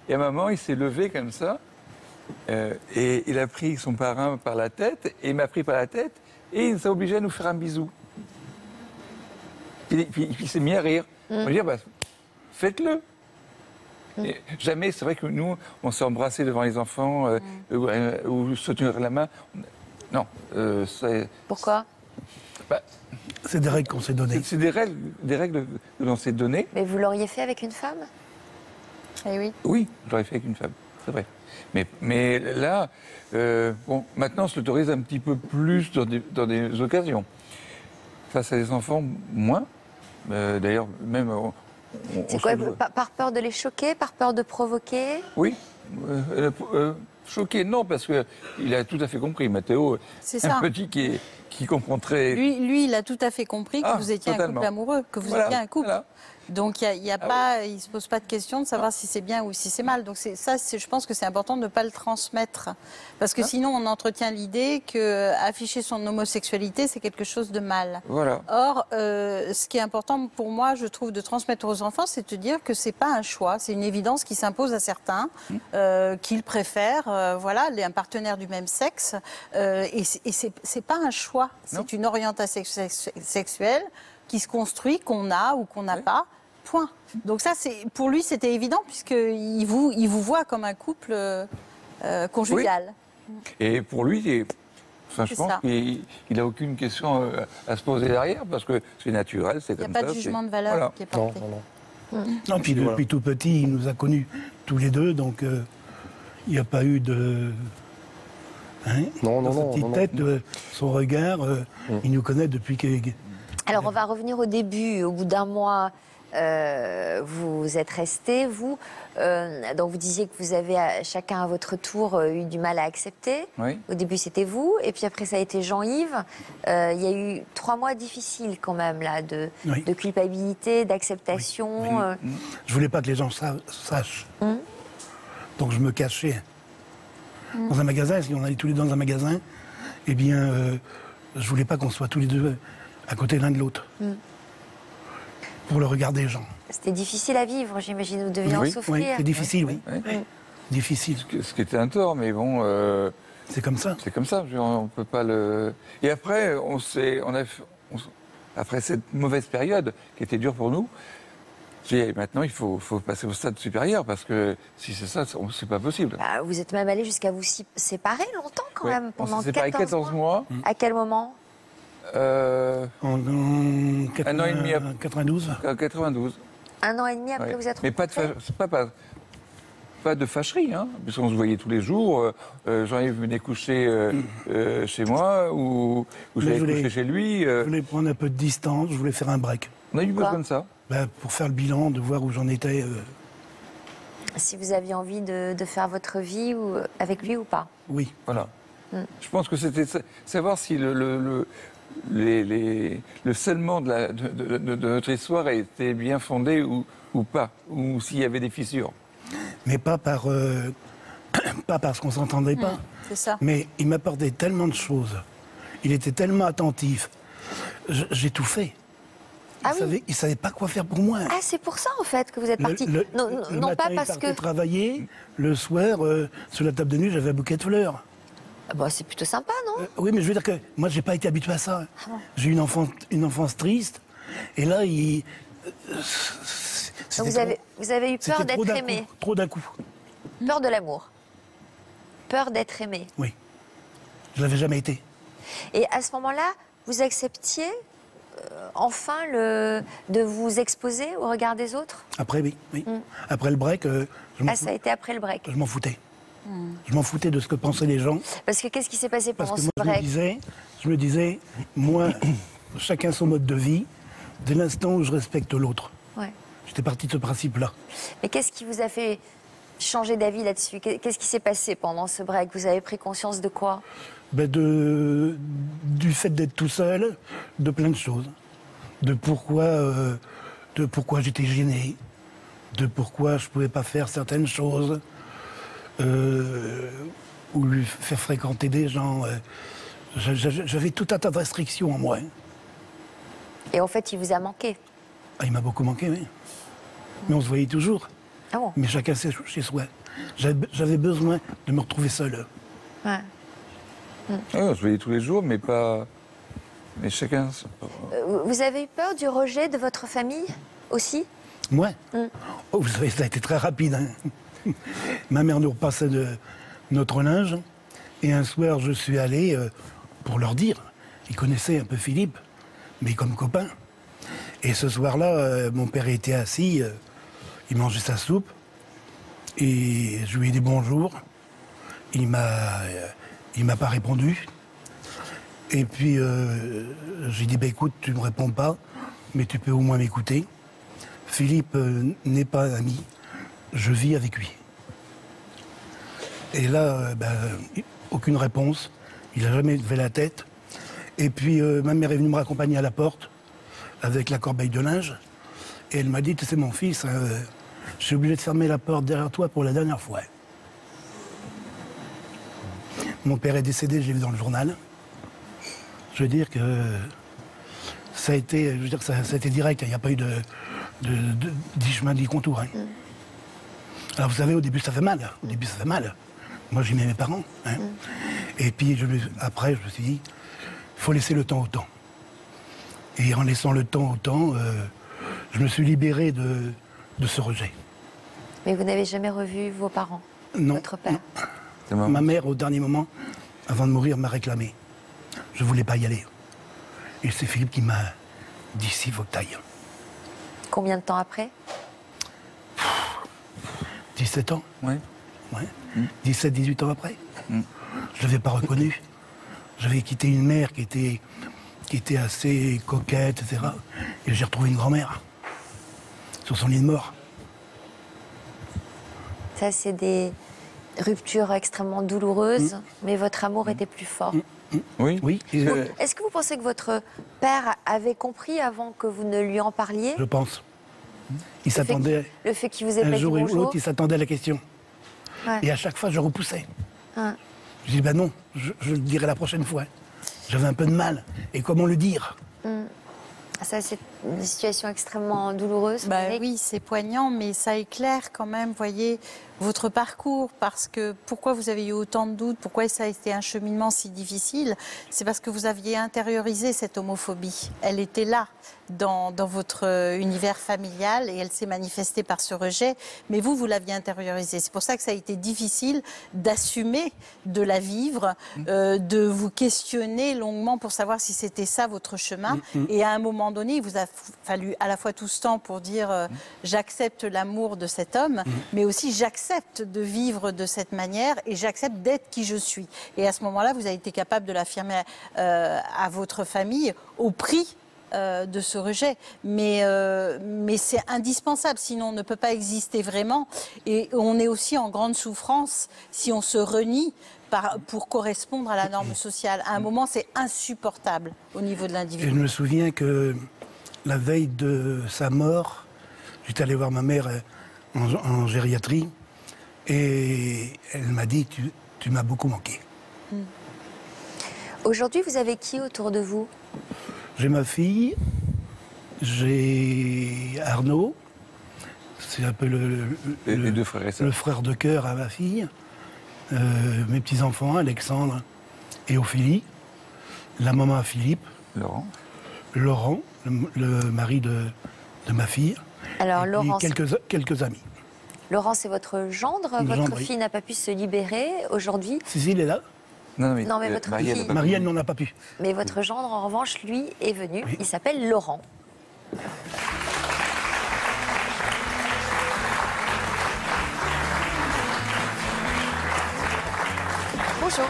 Et à un moment, il s'est levé comme ça. Et il a pris son parrain par la tête, et il m'a pris par la tête, et il nous a obligés à nous faire un bisou. Puis il s'est mis à rire. On va dire, faites-le. Et jamais, c'est vrai que nous, on s'est embrassés devant les enfants, ou se tenir la main. Non, c'est... Pourquoi? C'est des règles qu'on s'est données. C'est des règles que l'on s'est données. Mais vous l'auriez fait avec une femme? Eh oui. Oui, je l'aurais fait avec une femme, c'est vrai. Mais là, maintenant, on se l'autorise un petit peu plus dans des occasions. Face à des enfants, moins. D'ailleurs, même... C'est quoi? Par peur de les choquer? Par peur de provoquer? Oui. Choqué, non, parce qu'il a tout à fait compris. Mathéo, c'est un petit qui comprend très... Lui, il a tout à fait compris que vous étiez totalement. un couple amoureux, que vous étiez un couple. Voilà. Donc il ne se pose pas de question de savoir si c'est bien ou si c'est mal. Donc je pense que c'est important de ne pas le transmettre. Parce que sinon, on entretient l'idée qu'afficher son homosexualité, c'est quelque chose de mal. Voilà. Or, ce qui est important pour moi, je trouve, de transmettre aux enfants, c'est de dire que ce n'est pas un choix. C'est une évidence qui s'impose à certains, qu'ils préfèrent un partenaire du même sexe. Et ce n'est pas un choix. C'est une orientation sexuelle qui se construit, qu'on a ou qu'on n'a pas, point. Donc ça, pour lui, c'était évident, puisqu'il vous voit comme un couple conjugal. Oui. Et pour lui, je pense qu'il n'a aucune question à se poser derrière, parce que c'est naturel, c'est comme ça. Il n'y a pas de jugement de valeur qui est porté. Non, puis depuis tout petit, il nous a connus tous les deux, donc il n'y a pas eu de... Dans sa petite tête, son regard, il nous connaît depuis que... Alors, on va revenir au début. Au bout d'un mois, vous êtes restés, vous. Donc, vous disiez que vous avez, chacun à votre tour, eu du mal à accepter. Oui. Au début, c'était vous. Et puis après, ça a été Jean-Yves. Il y a eu 3 mois difficiles, quand même, là, de culpabilité, d'acceptation. Oui. Je voulais pas que les gens sachent. Donc, je me cachais. Dans un magasin, si on allait tous les deux dans un magasin, eh bien, je voulais pas qu'on soit tous les deux à côté l'un de l'autre, pour le regard des gens. C'était difficile à vivre, j'imagine, vous deviez en souffrir. Oui, c'est difficile, oui. Difficile. Ce qui était un tort, mais bon... c'est comme ça. C'est comme ça, on peut pas le... Et après, après cette mauvaise période, qui était dure pour nous, maintenant, il faut passer au stade supérieur, parce que si c'est ça, c'est pas possible. Vous êtes même allé jusqu'à vous séparer longtemps, quand même, pendant 14 mois. À quel moment? En un an et demi après. 92. 92. Un an et demi après, vous êtes rencontrés. Mais pas de fâcherie, puisqu'on se voyait tous les jours. Jean-Yves venait coucher chez moi, ou j'allais coucher chez lui. Je voulais prendre un peu de distance, je voulais faire un break. On a eu besoin de ça. Pour faire le bilan, de voir où j'en étais. Si vous aviez envie de faire votre vie avec lui ou pas? Oui. Voilà. Je pense que c'était savoir si le scellement de notre histoire était bien fondé ou pas, ou s'il y avait des fissures. Mais pas parce qu'on s'entendait pas. C'est ça. Mais il m'apportait tellement de choses. Il était tellement attentif. J'ai tout fait. Il savait pas quoi faire pour moi. Ah, c'est pour ça, en fait, que vous êtes parti. Non, le pas matin, parce il partait que... travailler. Le soir, sur la table de nuit, j'avais un bouquet de fleurs. Bah, c'est plutôt sympa, non? Oui, mais je veux dire que moi, j'ai pas été habitué à ça. J'ai eu une enfance triste. Et là, Donc vous avez eu peur d'être aimé. Trop d'un coup. Peur de l'amour. Peur d'être aimé. Oui. Je l'avais jamais été. Et à ce moment-là, vous acceptiez enfin de vous exposer au regard des autres? Après, oui. Après le break, ça a été après le break. je m'en foutais. Je m'en foutais de ce que pensaient les gens. Parce que qu'est-ce qui s'est passé pendant ce moi, break? je me disais, moi, chacun son mode de vie, dès l'instant où je respecte l'autre. Ouais. J'étais parti de ce principe-là. Mais qu'est-ce qui vous a fait changer d'avis là-dessus? Qu'est-ce qui s'est passé pendant ce break? Vous avez pris conscience de quoi? Du fait d'être tout seul, de plein de choses. De pourquoi j'étais gêné, de pourquoi je ne pouvais pas faire certaines choses, ou lui faire fréquenter des gens. J'avais tout un tas de restrictions en moi. Et en fait, il vous a manqué? Ah, il m'a beaucoup manqué, oui. Mais on se voyait toujours. Ah bon? Mais chacun chez soi. J'avais besoin de me retrouver seul. Ouais. On se voyait tous les jours, mais pas... Mais chacun... Oh. Vous avez eu peur du rejet de votre famille aussi? Moi Oh, vous savez, ça a été très rapide. Hein. Ma mère nous repassait notre linge. Et un soir, je suis allé pour leur dire. Ils connaissaient un peu Philippe, mais comme copain. Et ce soir-là, mon père était assis, il mangeait sa soupe. Et je lui ai dit bonjour. Il m'a pas répondu. Et puis, j'ai dit, écoute, tu ne me réponds pas, mais tu peux au moins m'écouter. Philippe n'est pas un ami, je vis avec lui. Et là, aucune réponse, il n'a jamais levé la tête. Et puis, ma mère est venue me raccompagner à la porte, avec la corbeille de linge. Et elle m'a dit, tu sais, mon fils, je suis obligé de fermer la porte derrière toi pour la dernière fois. Mon père est décédé, je l'ai vu dans le journal. Je veux dire que ça a été direct, il n'y a pas eu de 10 chemins, 10 contours. Hein. Alors vous savez, au début ça fait mal. Moi j'aimais mes parents. Hein. Et puis après, je me suis dit, il faut laisser le temps au temps. Et en laissant le temps au temps, je me suis libéré de ce rejet. Mais vous n'avez jamais revu vos parents? Non. Votre père? Non. Ma mère, au dernier moment, avant de mourir, m'a réclamé. Je ne voulais pas y aller. Et c'est Philippe qui m'a dit, si, il faut que tu ailles. Combien de temps après? 17 ans. Oui. Ouais. 17, 18 ans après. Je ne l'avais pas reconnu. J'avais quitté une mère qui était assez coquette, etc. Et j'ai retrouvé une grand-mère sur son lit de mort. Ça, c'est des ruptures extrêmement douloureuses, mais votre amour était plus fort. Oui. Oui. Est-ce que vous pensez que votre père avait compris avant que vous ne lui en parliez? Je pense. Il s'attendait. Le fait qu'il vous ait pas un dit jour ou bonjour. l'autre, il s'attendait à la question. Ouais. Et à chaque fois, je repoussais. Ouais. Je dis, non, je le dirai la prochaine fois. J'avais un peu de mal. Et comment le dire? Ça, c'est une situation extrêmement douloureuse. Oui, c'est poignant, mais ça éclaire quand même, voyez, votre parcours. Parce que pourquoi vous avez eu autant de doutes, pourquoi ça a été un cheminement si difficile, c'est parce que vous aviez intériorisé cette homophobie. Elle était là, dans votre univers familial, et elle s'est manifestée par ce rejet. Mais vous l'aviez intériorisée. C'est pour ça que ça a été difficile d'assumer, de la vivre, de vous questionner longuement pour savoir si c'était ça votre chemin. Et à un moment donné, il vous a fallu à la fois tout ce temps pour dire j'accepte l'amour de cet homme, mais aussi j'accepte de vivre de cette manière et j'accepte d'être qui je suis. Et à ce moment-là, vous avez été capable de l'affirmer à votre famille au prix de ce rejet. Mais c'est indispensable, sinon on ne peut pas exister vraiment. Et on est aussi en grande souffrance si on se renie pour correspondre à la norme sociale. À un moment, c'est insupportable au niveau de l'individu. Je me souviens que la veille de sa mort, j'étais allé voir ma mère en gériatrie et elle m'a dit « tu m'as beaucoup manqué ». Aujourd'hui, vous avez qui autour de vous? J'ai ma fille, j'ai Arnaud, c'est un peu les deux frères et sœurs. le frère de cœur à ma fille, mes petits-enfants, Alexandre et Ophélie, la maman à Philippe, Laurent, le mari de ma fille, Alors, et Laurent, puis quelques amis. Laurent, c'est votre gendre. Votre Gendre, oui. fille n'a pas pu se libérer aujourd'hui. Si, il est là. Non, mais votre Marielle fille- n'a pas Marielle n'en a pas pu. Mais votre gendre, en revanche, lui, est venu. Oui. Il s'appelle Laurent. Bonjour.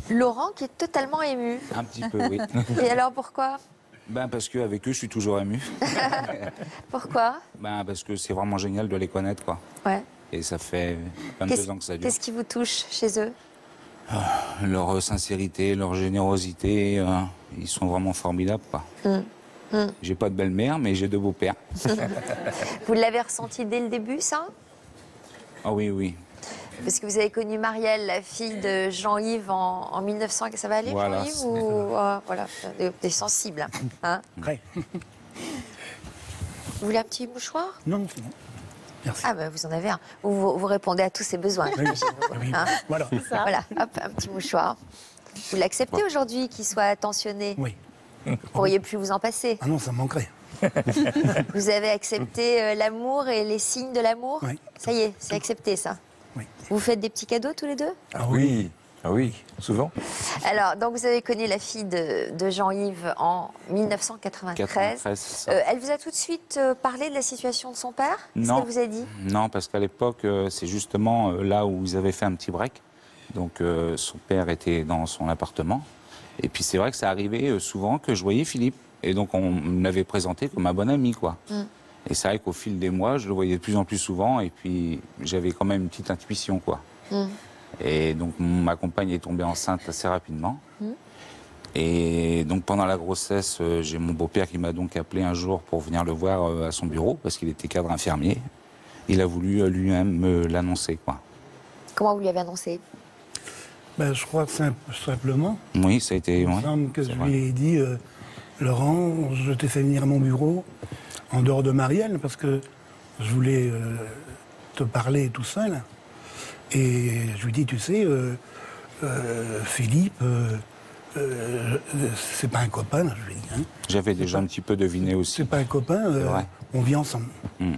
Laurent qui est totalement ému. Un petit peu, oui. Et alors pourquoi? Parce qu'avec eux, je suis toujours ému. Pourquoi? Parce que c'est vraiment génial de les connaître, quoi. Ouais. Et ça fait 22 ans que ça dure. Qu'est-ce qui vous touche chez eux? Leur sincérité, leur générosité, ils sont vraiment formidables, quoi. J'ai pas de belle-mère, mais j'ai de beaux-pères. Vous l'avez ressenti dès le début, ça? Ah oui, oui. Parce que vous avez connu Marielle, la fille de Jean-Yves en 1900. Ça va aller, Voilà, Jean-Yves c'est- voilà, t'es sensible. Hein. Après. Vous voulez un petit mouchoir? Non, c'est bon. Merci. Ah ben vous en avez un. Vous répondez à tous ses besoins. Oui, oui. Hein. Voilà. Voilà, hop, un petit mouchoir. Vous l'acceptez aujourd'hui qu'il soit attentionné? Oui. Vous ne pourriez plus vous en passer. Ah non, ça me manquerait. Vous avez accepté l'amour et les signes de l'amour? Oui. Ça y est, c'est accepté ça. Oui. Vous faites des petits cadeaux tous les deux? Ah oui. Ah oui, souvent. Alors, donc vous avez connu la fille de Jean-Yves en 1993. 93, c'est ça. Elle vous a tout de suite parlé de la situation de son père? Qu'est-ce Non. qu'elle vous a dit? Non, parce qu'à l'époque, c'est justement là où ils avaient fait un petit break. Donc, son père était dans son appartement. Et puis, c'est vrai que ça arrivait souvent que je voyais Philippe. Et donc, on me l'avait présenté comme un bon ami, quoi. Et c'est vrai qu'au fil des mois, je le voyais de plus en plus souvent. Et puis, j'avais quand même une petite intuition, quoi. Et donc, ma compagne est tombée enceinte assez rapidement. Et donc, pendant la grossesse, j'ai mon beau-père qui m'a donc appelé un jour pour venir le voir à son bureau, parce qu'il était cadre infirmier. Il a voulu lui-même me l'annoncer, quoi. Comment vous lui avez annoncé? Ben, je crois que simplement, Oui, ça a été... il me ouais, semble que c'est je vrai. lui ai dit, Laurent, je t'ai fait venir à mon bureau, en dehors de Marielle, parce que je voulais te parler tout seul. Et je lui ai dit, tu sais, Philippe, c'est pas un copain, je lui ai dit. Hein. J'avais déjà un petit peu deviné aussi. C'est pas un copain, vrai. on vit ensemble. Mm.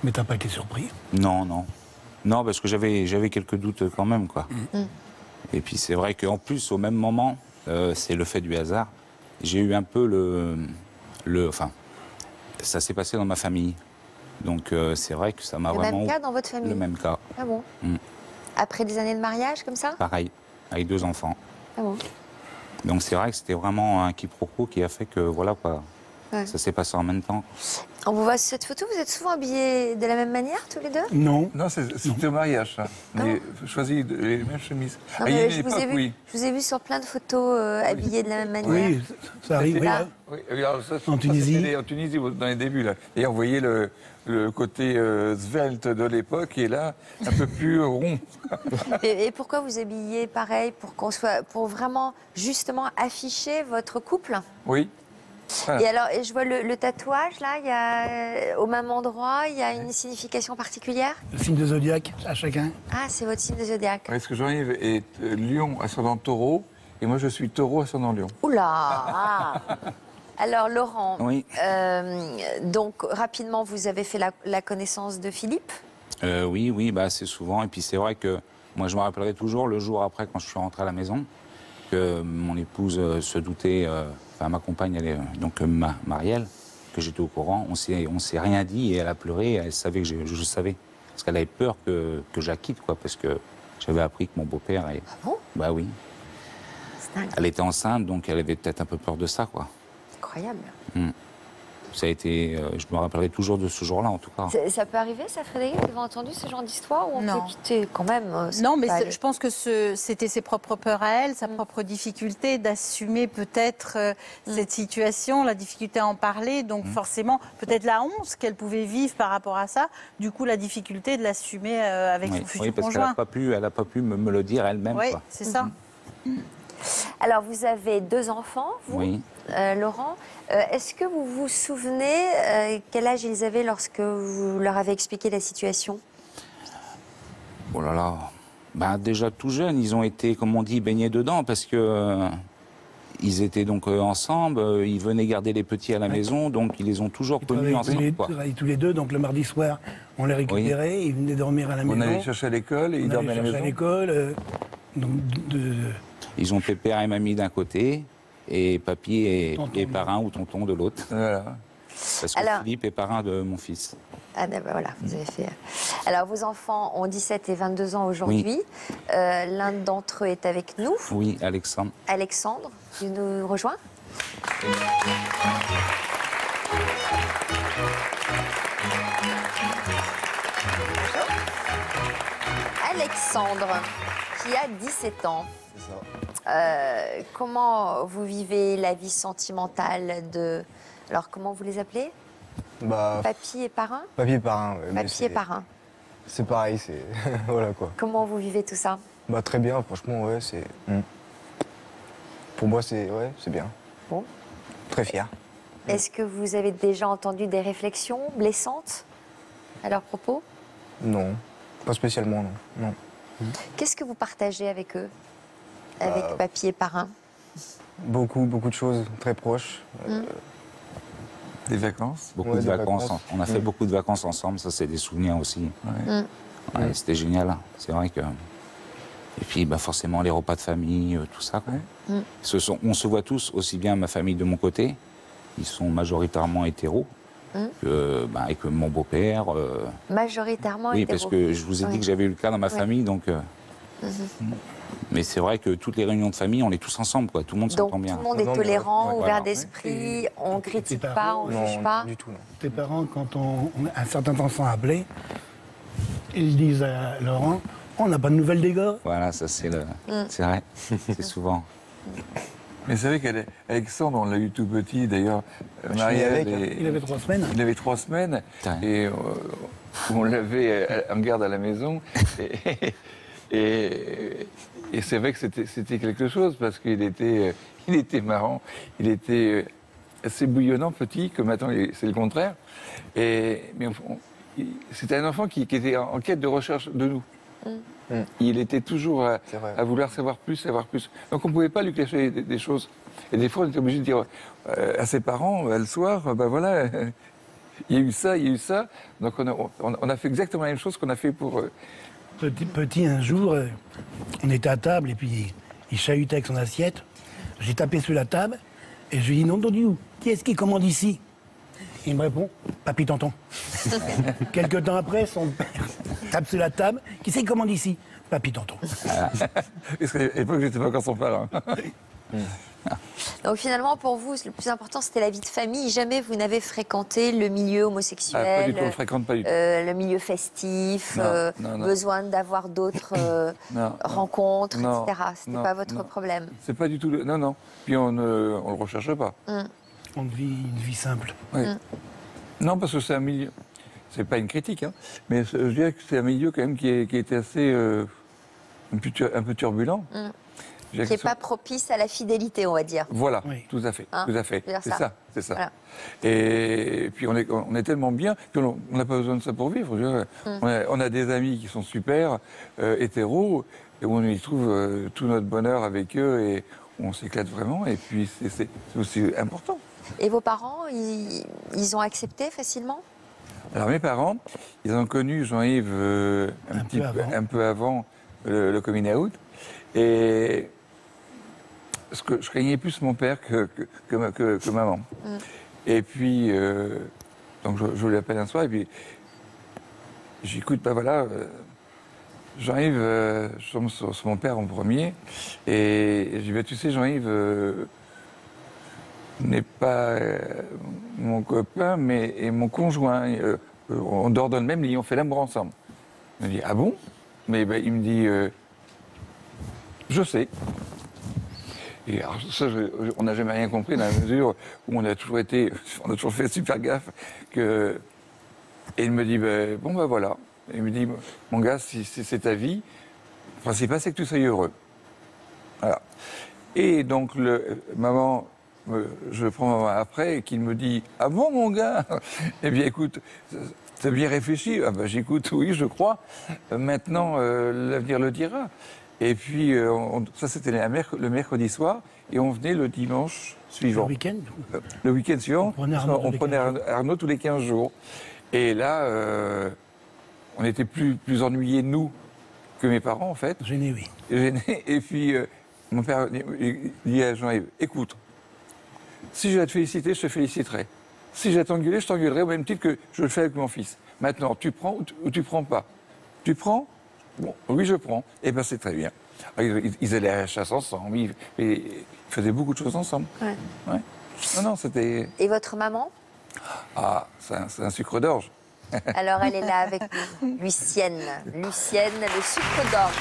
Mais t'as pas été surpris? Non, non. Non, parce que j'avais quelques doutes quand même, quoi. Et puis c'est vrai qu'en plus, au même moment, c'est le fait du hasard, j'ai eu un peu enfin, ça s'est passé dans ma famille. Donc c'est vrai que ça m'a Le vraiment... même cas dans votre famille? Le même cas, Ah bon? Mm. Après des années de mariage, comme ça? pareil, avec 2 enfants. Ah bon? Donc c'est vrai que c'était vraiment un quiproquo qui a fait que, voilà, quoi, Ouais. ça s'est passé en même temps. On vous voit sur cette photo, vous êtes souvent habillés de la même manière, tous les deux? Non. Non, c'était au mariage, ça. Mais choisi les mêmes chemises. Non, Ah, il y a mais une je vous ai époque, vu, oui. je vous ai vu sur plein de photos habillés de la même manière. Oui, ça arrive, oui. Ah. hein. Oui, alors ça, En Tunisie. c'était en Tunisie, dans les débuts, là. Et on voyait le côté svelte de l'époque, et là, un peu plus rond. Et pourquoi vous habillez pareil pour vraiment justement afficher votre couple? Oui. Voilà. Et alors, et je vois le tatouage là, il y a au même endroit, il y a une signification particulière? Le signe de zodiaque à chacun. Ah, c'est votre signe de zodiaque. Parce que Jean-Yves est lion ascendant taureau, et moi je suis taureau ascendant lion. Oula ah. Alors Laurent, Oui. donc rapidement vous avez fait la connaissance de Philippe. Oui, assez souvent. Et puis c'est vrai que moi, je me rappellerai toujours le jour après, quand je suis rentré à la maison, que mon épouse se doutait, enfin ma compagne, donc Marielle, que j'étais au courant. On s'est rien dit et elle a pleuré. Elle savait que je savais. Parce qu'elle avait peur que je la quitte, quoi, parce que j'avais appris que mon beau-père est... Ah bon? Bah oui. C'est dingue, Elle était enceinte, donc elle avait peut-être un peu peur de ça, quoi. incroyable. Ça a été... je me rappellerai toujours de ce jour-là, en tout cas. Ça peut arriver, ça, Frédéric? Vous avez entendu ce genre d'histoire ou on Non. peut quitter quand même? Non, mais ça peut aller. je pense que c'était ses propres peurs à elle, sa propre difficulté d'assumer peut-être cette situation, la difficulté à en parler. Donc forcément, peut-être la honte qu'elle pouvait vivre par rapport à ça. Du coup, la difficulté de l'assumer avec son futur Oui, parce qu'elle conjoint. n'a pas pu me le dire elle-même, Oui, quoi. c'est ça. Alors, vous avez 2 enfants, vous, Oui. Laurent. Est-ce que vous vous souvenez quel âge ils avaient lorsque vous leur avez expliqué la situation? Oh là là. Ben, déjà tout jeunes, ils ont été, comme on dit, baignés dedans parce que ils étaient donc ensemble, ils venaient garder les petits à la maison, donc ils les ont toujours connus ensemble. Quoi. Ils travaillaient tous les deux, donc le mardi soir, on les récupérait, ils venaient dormir à la maison. On allait chercher à l'école et ils dormaient à la maison. à l'école. Ils ont pépère et mamie d'un côté et papy et parrain ou tonton de l'autre. Voilà. Parce que Alors- Philippe est parrain de mon fils. Ah ben voilà, vous avez fait. Alors vos enfants ont 17 et 22 ans aujourd'hui. L'un d'entre eux est avec nous, Oui, Alexandre. Alexandre, qui nous rejoint. Alexandre, qui a 17 ans. Comment vous vivez la vie sentimentale de... Alors comment vous les appelez? Bah, Papy et parrain? papier parrain. Ouais, mais Papy et parrain. c'est pareil, c'est. Voilà quoi. Comment vous vivez tout ça? Bah, très bien, franchement, ouais, c'est. Pour moi, c'est. Ouais, c'est bien. Bon. Très fier. Est-ce que vous avez déjà entendu des réflexions blessantes à leur propos? Non, pas spécialement, non. Non. Qu'est-ce que vous partagez avec eux? Avec papy et parrain? Beaucoup de choses très proches. Des vacances. Beaucoup Ouais, de des vacances. vacances. On a fait beaucoup de vacances ensemble, ça c'est des souvenirs aussi. Ouais. Ouais, c'était génial, c'est vrai que... Et puis bah, forcément les repas de famille, tout ça. Quoi. On se voit tous, aussi bien ma famille de mon côté, ils sont majoritairement hétéros, et que mon beau-père. Majoritairement Oui, hétéros. parce que je vous ai dit que j'avais eu le cas dans ma famille, donc... Mais c'est vrai que toutes les réunions de famille, on est tous ensemble, quoi. Tout le monde Donc s'entend bien. tout le monde est Non, mais tolérant, ouais, ouvert voilà. d'esprit, on ne critique tes pas, parents, on ne juge pas. Du tout, non. Tes parents, quand un certain temps sans appeler, ils disent à Laurent, on n'a pas de nouvelles des gars. Voilà, ça c'est le... C'est vrai, c'est souvent... Mais c'est vrai qu'Alexandre, on l'a eu tout petit, d'ailleurs. Marielle avec, et- Il avait 3 semaines. Il avait 3 semaines Putain. et on l'avait en garde à la maison. Et c'est vrai que c'était quelque chose parce qu'il était marrant, il était assez bouillonnant, petit, que maintenant c'est le contraire. C'était un enfant qui était en quête de recherche de nous. Il était toujours C'est vrai. à vouloir savoir plus, savoir plus. Donc on ne pouvait pas lui cacher des choses. Et des fois, on était obligé de dire à ses parents, le soir, ben voilà, il y a eu ça, il y a eu ça. Donc on a fait exactement la même chose qu'on a fait pour... Petit, un jour, on était à table et puis il chahutait avec son assiette. J'ai tapé sur la table et je lui ai dit, non, Dieu, qui est-ce qui commande ici? Il me répond, papy tonton. Quelque temps après, son père tape sur la table, qui c'est qui commande ici? Papy tonton. Parce qu'à l'époque, j'étais pas encore son parrain. Donc finalement, pour vous, le plus important, c'était la vie de famille. Jamais vous n'avez fréquenté le milieu homosexuel, Ah, pas du tout, on le fréquente pas du tout. le milieu festif, Non, non. besoin d'avoir d'autres Non, rencontres, non, etc. C'était non, pas votre non. problème. C'est pas du tout... Non, non. Puis on le recherche pas. On vit une vie simple. Oui. Non, parce que c'est un milieu... C'est pas une critique, hein, mais je dirais que c'est un milieu quand même qui était assez... un peu turbulent. Je dirais Qui n'est que pas propice à la fidélité, on va dire. Voilà, Oui. tout à fait, Hein, tout à fait. je veux dire C'est ça. ça, c'est ça. Voilà. Et puis on est tellement bien, puis on n'a pas besoin de ça pour vivre. Je veux dire, on a des amis qui sont super, hétéros, et on y trouve tout notre bonheur avec eux, et on s'éclate vraiment, et puis c'est aussi important. Et vos parents, ils ont accepté facilement? Alors mes parents, ils ont connu Jean-Yves un peu avant le coming out, et parce que je craignais plus mon père que maman. Et puis, donc je l'appelle un soir et puis j'écoute, ben voilà, Jean-Yves, je tombe sur mon père en premier et je dis, ben, tu sais Jean-Yves n'est pas mon copain mais est mon conjoint. On dort dans le même lit, on fait l'amour ensemble. Il me dit, ah bon? Mais ben, il me dit, je sais. Et alors, ça, on n'a jamais rien compris dans la mesure où on a toujours fait super gaffe que. Et il me dit, ben, bon ben voilà. Et il me dit, mon gars, si c'est ta vie, le principal c'est que tu sois heureux. Voilà. Et donc, maman, je prends maman après, et qu'il me dit « Ah bon, mon gars ?» Eh bien, écoute, t'as bien réfléchi ? Ah ben, j'écoute, oui, je crois. Maintenant, l'avenir le dira. Et puis, ça, c'était le mercredi soir, et on venait le dimanche suivant. Le week-end. Le week-end suivant, On prenait Arnaud tous les 15 jours. Et là, on était plus ennuyés, nous, que mes parents, en fait. Gêné, oui. Gênés. Et puis, mon père dit à Jean-Yves, écoute, si je vais te féliciter, je te féliciterai. Si je vais t'engueuler, je t'engueulerai au même titre que je le fais avec mon fils. Maintenant, tu prends ou tu prends pas. Tu prends ? Bon, oui, je prends. Eh bien, c'est très bien. Ils allaient à la chasse ensemble, ils faisaient beaucoup de choses ensemble. Ouais. Ouais. Non, c'était... Et votre maman? Ah, c'est un sucre d'orge. Alors, elle est là avec nous. Lucienne. Lucienne, le sucre d'orge.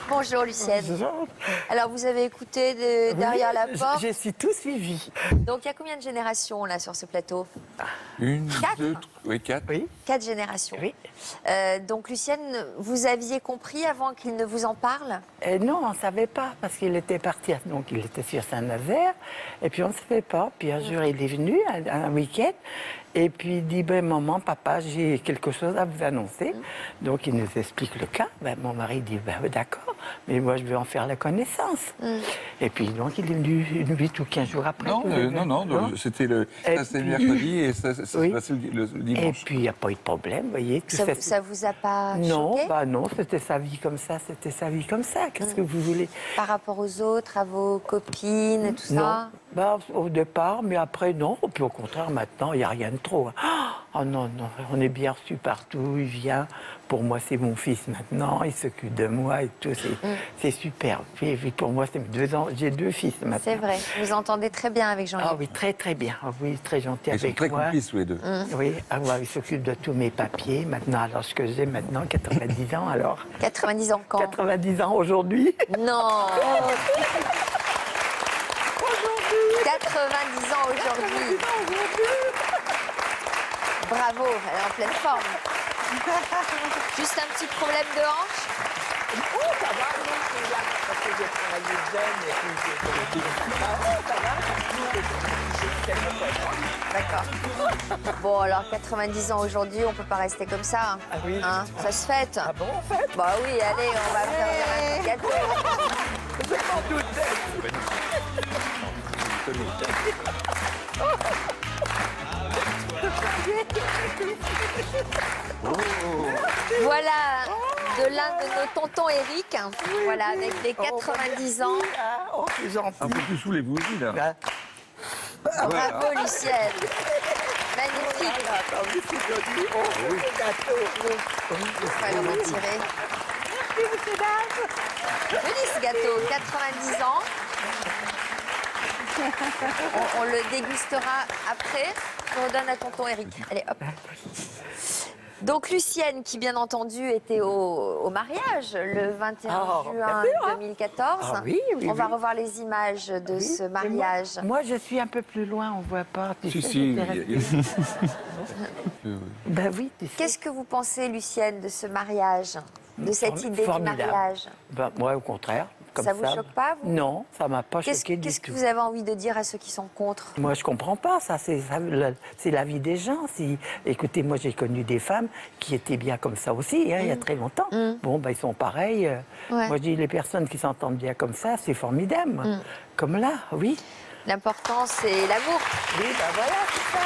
Bonjour Lucienne. Bonjour. Alors vous avez écouté derrière la porte. J'ai tout suivi. Donc il y a combien de générations là sur ce plateau? Une, Quatre. deux, oui, quatre. Oui. 4 générations. Oui. Donc Lucienne, vous aviez compris avant qu'il ne vous en parle? Non, on ne savait pas parce qu'il était parti, donc il était sur Saint-Nazaire, et puis on ne savait pas. Puis un jour, il est venu, un week-end, et puis il dit, ben, maman, papa, j'ai quelque chose à vous annoncer. Donc il nous explique le cas. Ben, mon mari dit, ben, d'accord, mais moi je veux en faire la connaissance. Et puis donc il est venu 8 ou 15 jours après. Non, c'était le mercredi et ça s'est passé le dimanche. Et puis il n'y a pas eu de problème, vous voyez. Ça vous a pas Non, choqué? bah non, c'était sa vie comme ça, c'était sa vie comme ça. Qu'est-ce que vous voulez? Par rapport aux autres, à vos copines et tout ça? Bah, au départ, mais après, non. Puis au contraire, maintenant, il n'y a rien de trop. Oh non, on est bien reçu partout, il vient. Pour moi, c'est mon fils maintenant, il s'occupe de moi et tout, c'est super. Puis pour moi, c'est 2 ans, j'ai 2 fils maintenant. C'est vrai, vous entendez très bien avec Jean-Yves. Ah oui, très très bien. Ah oui, très gentil Ils sont avec très moi. complices tous les deux. Oui, il s'occupe de tous mes papiers. Maintenant, alors ce que j'ai maintenant, 90 ans, alors. 90 ans quand? 90 ans aujourd'hui. Non. 90 ans aujourd'hui. Bravo, elle est en pleine forme. Juste un petit problème de hanche? Oh, ça va, non, c'est là, parce que j'ai travaillé jeune et puis D'accord. Bon, alors 90 ans aujourd'hui, on peut pas rester comme ça. Ah oui. Hein, ça se fête. Ah bon, en fait? Bah oui, allez, on va faire un gâteau. Je m'en doutais. Voilà de l'un de nos tontons Eric. Voilà, avec les 90 ans. Oh, c'est gentil. Un peu plus sous les bougies, là. Bravo, Lucienne. Magnifique. Attendez, c'est joli. Oh, ce gâteau. Il faut le retirer. Joli ce gâteau, 90 ans. On le dégustera après. On redonne à tonton Eric. Allez, hop. Donc Lucienne, qui bien entendu était au mariage le 21 juin 2014. Ah oui, on va revoir les images de ce mariage. Moi, je suis un peu plus loin, on ne voit pas. Si. Ben oui, tu sais. Qu'est-ce que vous pensez, Lucienne, de ce mariage, de cette idée Formidable. du mariage? Ben, moi, au contraire. Comme ça vous choque pas, vous? Non, ça m'a pas choqué du Qu'est-ce que tout. vous avez envie de dire à ceux qui sont contre? Moi, je comprends pas ça. C'est la vie des gens. Écoutez, moi, j'ai connu des femmes qui étaient bien comme ça aussi, il y a très longtemps. Bon, ben, ils sont pareils. Moi, je dis, les personnes qui s'entendent bien comme ça, c'est formidable. Comme là, oui. L'important, c'est l'amour. Oui, ben voilà, c'est ça.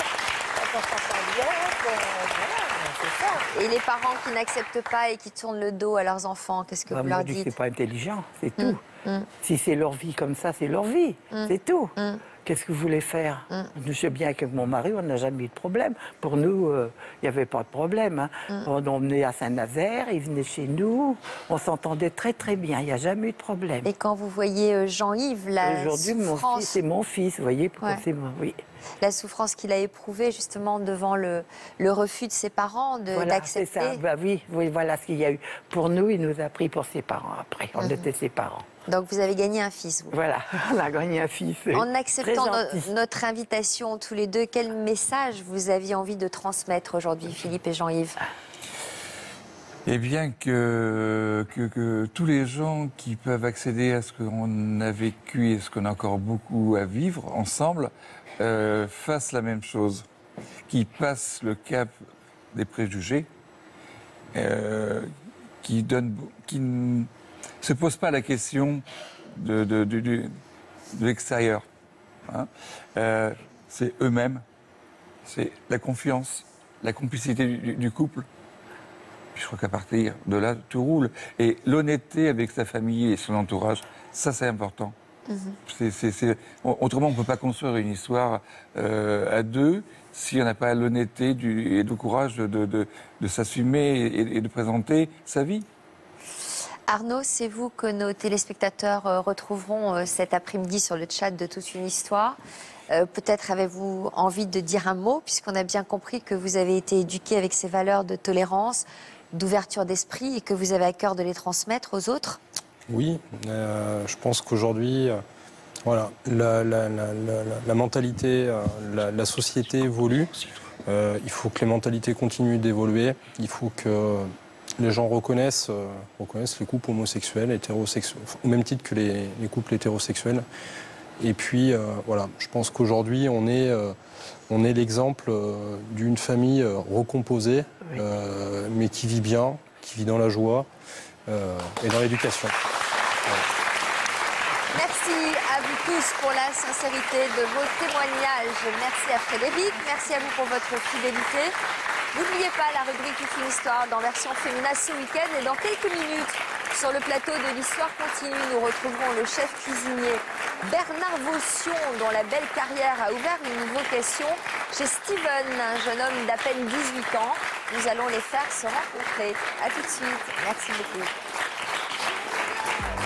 Quand on s'entend bien, voilà, c'est ça. Et les parents qui n'acceptent pas et qui tournent le dos à leurs enfants, qu'est-ce que vous Moi, leur je dis que dites? c'est pas intelligent, c'est tout. Si c'est leur vie comme ça, c'est leur vie. C'est tout. Qu'est-ce que vous voulez faire? Je sais bien qu'avec mon mari, on n'a jamais eu de problème. Pour nous, il n'y avait pas de problème. Hein. On emmenait à Saint-Nazaire, il venait chez nous. On s'entendait très très bien. Il n'y a jamais eu de problème. Et quand vous voyez Jean-Yves, la Aujourd'hui, souffrance... c'est mon fils, vous voyez, c'est moi, oui. La souffrance qu'il a éprouvée justement devant le refus de ses parents d'accepter. Voilà, bah, oui, voilà ce qu'il y a eu. Pour nous, il nous a pris pour ses parents après. On était ses parents. Donc vous avez gagné un fils, vous. Voilà, on a gagné un fils. En acceptant notre invitation tous les deux, quel message vous aviez envie de transmettre aujourd'hui, Philippe et Jean-Yves? Eh bien que tous les gens qui peuvent accéder à ce qu'on a vécu et ce qu'on a encore beaucoup à vivre ensemble fassent la même chose, qui passent le cap des préjugés, qui ne se posent pas la question de l'extérieur. Hein. C'est eux-mêmes, c'est la confiance, la complicité du couple. Puis je crois qu'à partir de là, tout roule. Et l'honnêteté avec sa famille et son entourage, ça c'est important. Autrement, on ne peut pas construire une histoire à deux si on n'a pas l'honnêteté et le courage de s'assumer et de présenter sa vie. Arnaud, c'est vous que nos téléspectateurs retrouveront cet après-midi sur le chat de Toute une histoire. Peut-être avez-vous envie de dire un mot, puisqu'on a bien compris que vous avez été éduqué avec ces valeurs de tolérance, d'ouverture d'esprit et que vous avez à cœur de les transmettre aux autres? Oui, je pense qu'aujourd'hui, voilà, la mentalité, la société évolue. Il faut que les mentalités continuent d'évoluer. Il faut que les gens reconnaissent les couples homosexuels, hétérosexuels, au même titre que les couples hétérosexuels. Et puis, voilà, je pense qu'aujourd'hui, on est l'exemple d'une famille recomposée, mais qui vit bien, qui vit dans la joie et dans l'éducation. Voilà. Merci à vous tous pour la sincérité de vos témoignages. Merci à Frédéric, merci à vous pour votre fidélité. N'oubliez pas la rubrique Toute une histoire dans version féminin ce week-end. Et dans quelques minutes, sur le plateau de l'Histoire continue, nous retrouverons le chef cuisinier Bernard Vaution, dont la belle carrière a ouvert une vocation chez Steven, un jeune homme d'à peine 18 ans. Nous allons les faire se rencontrer. A tout de suite. Merci beaucoup.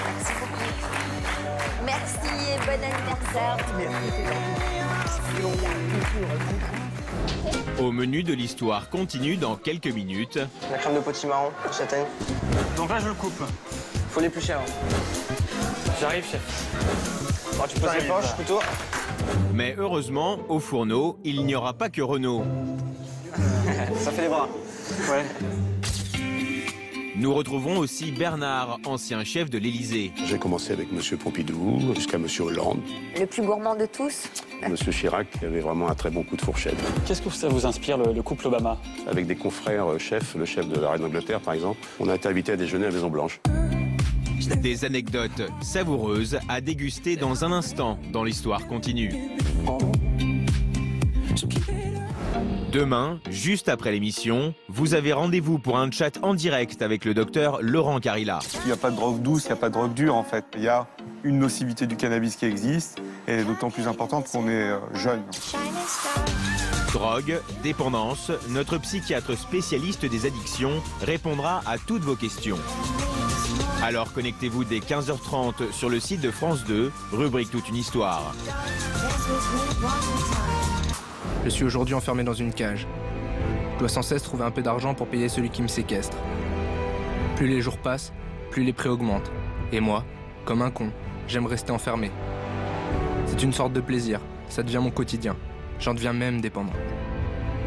Merci beaucoup. Merci et bon anniversaire. Au menu de l'Histoire continue dans quelques minutes. La crème de potimarron, châtaigne. Donc là, je le coupe. Faut l'éplucher. Hein. J'arrive, chef. Alors, tu poses les poches, couteau. Mais heureusement, au fourneau, il n'y aura pas que Renaud. Ça fait les bras. Ouais. Nous retrouvons aussi Bernard, ancien chef de l'Élysée. J'ai commencé avec M. Pompidou jusqu'à M. Hollande. Le plus gourmand de tous. M. Chirac avait vraiment un très bon coup de fourchette. Qu'est-ce que ça vous inspire, le couple Obama? Avec des confrères chefs, le chef de la reine d'Angleterre par exemple, on a été invité à déjeuner à la Maison-Blanche. Des anecdotes savoureuses à déguster dans un instant dans l'Histoire continue. Demain, juste après l'émission, vous avez rendez-vous pour un chat en direct avec le docteur Laurent Carilla. Il n'y a pas de drogue douce, il n'y a pas de drogue dure en fait. Il y a une nocivité du cannabis qui existe et elle est d'autant plus importante qu'on est jeune. Drogue, dépendance, notre psychiatre spécialiste des addictions répondra à toutes vos questions. Alors connectez-vous dès 15h30 sur le site de France 2, rubrique Toute une histoire. Je suis aujourd'hui enfermé dans une cage. Je dois sans cesse trouver un peu d'argent pour payer celui qui me séquestre. Plus les jours passent, plus les prix augmentent. Et moi, comme un con, j'aime rester enfermé. C'est une sorte de plaisir, ça devient mon quotidien. J'en deviens même dépendant.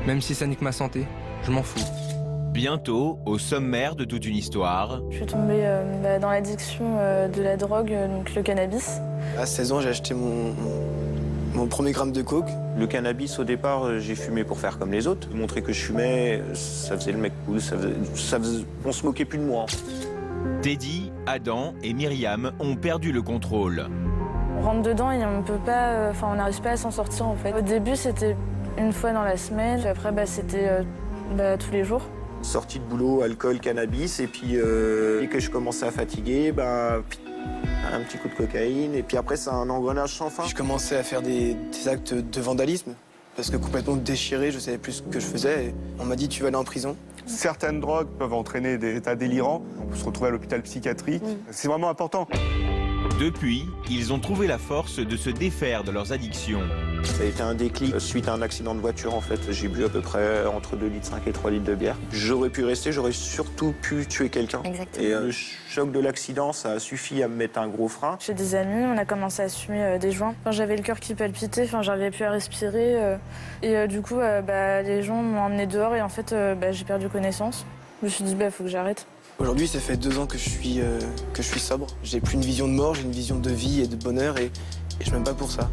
Même si ça nique ma santé, je m'en fous. Bientôt, au sommaire de Toute une histoire. Je suis tombée dans l'addiction de la drogue, donc le cannabis. À 16 ans, j'ai acheté mon premier gramme de coke. Le cannabis, au départ, j'ai fumé pour faire comme les autres. Montrer que je fumais, ça faisait le mec cool, on se moquait plus de moi. Teddy, Adam et Myriam ont perdu le contrôle. On rentre dedans et on peut pas, on n'arrive pas à s'en sortir en fait. Au début, c'était une fois dans la semaine, puis après, c'était tous les jours. Sortie de boulot, alcool, cannabis, et puis dès que je commençais à fatiguer, un petit coup de cocaïne, et puis après c'est un engrenage sans fin. Je commençais à faire des actes de vandalisme, parce que complètement déchiré, je savais plus ce que je faisais, et on m'a dit tu vas aller en prison. Certaines drogues peuvent entraîner des états délirants. On peut se retrouver à l'hôpital psychiatrique. C'est vraiment important. Depuis, ils ont trouvé la force de se défaire de leurs addictions. Ça a été un déclic suite à un accident de voiture en fait. J'ai bu à peu près entre 2,5 litres et 3 litres de bière. J'aurais pu rester, j'aurais surtout pu tuer quelqu'un. Exactement. Et le choc de l'accident, ça a suffi à me mettre un gros frein. Chez des amis, on a commencé à fumer des joints. Enfin, j'avais le cœur qui palpitait, enfin, j'arrivais plus à respirer. Du coup, les gens m'ont emmené dehors et en fait, j'ai perdu connaissance. Je me suis dit, faut que j'arrête. Aujourd'hui, ça fait 2 ans que je suis sobre. J'ai plus une vision de mort, j'ai une vision de vie et de bonheur et je m'aime pas pour ça.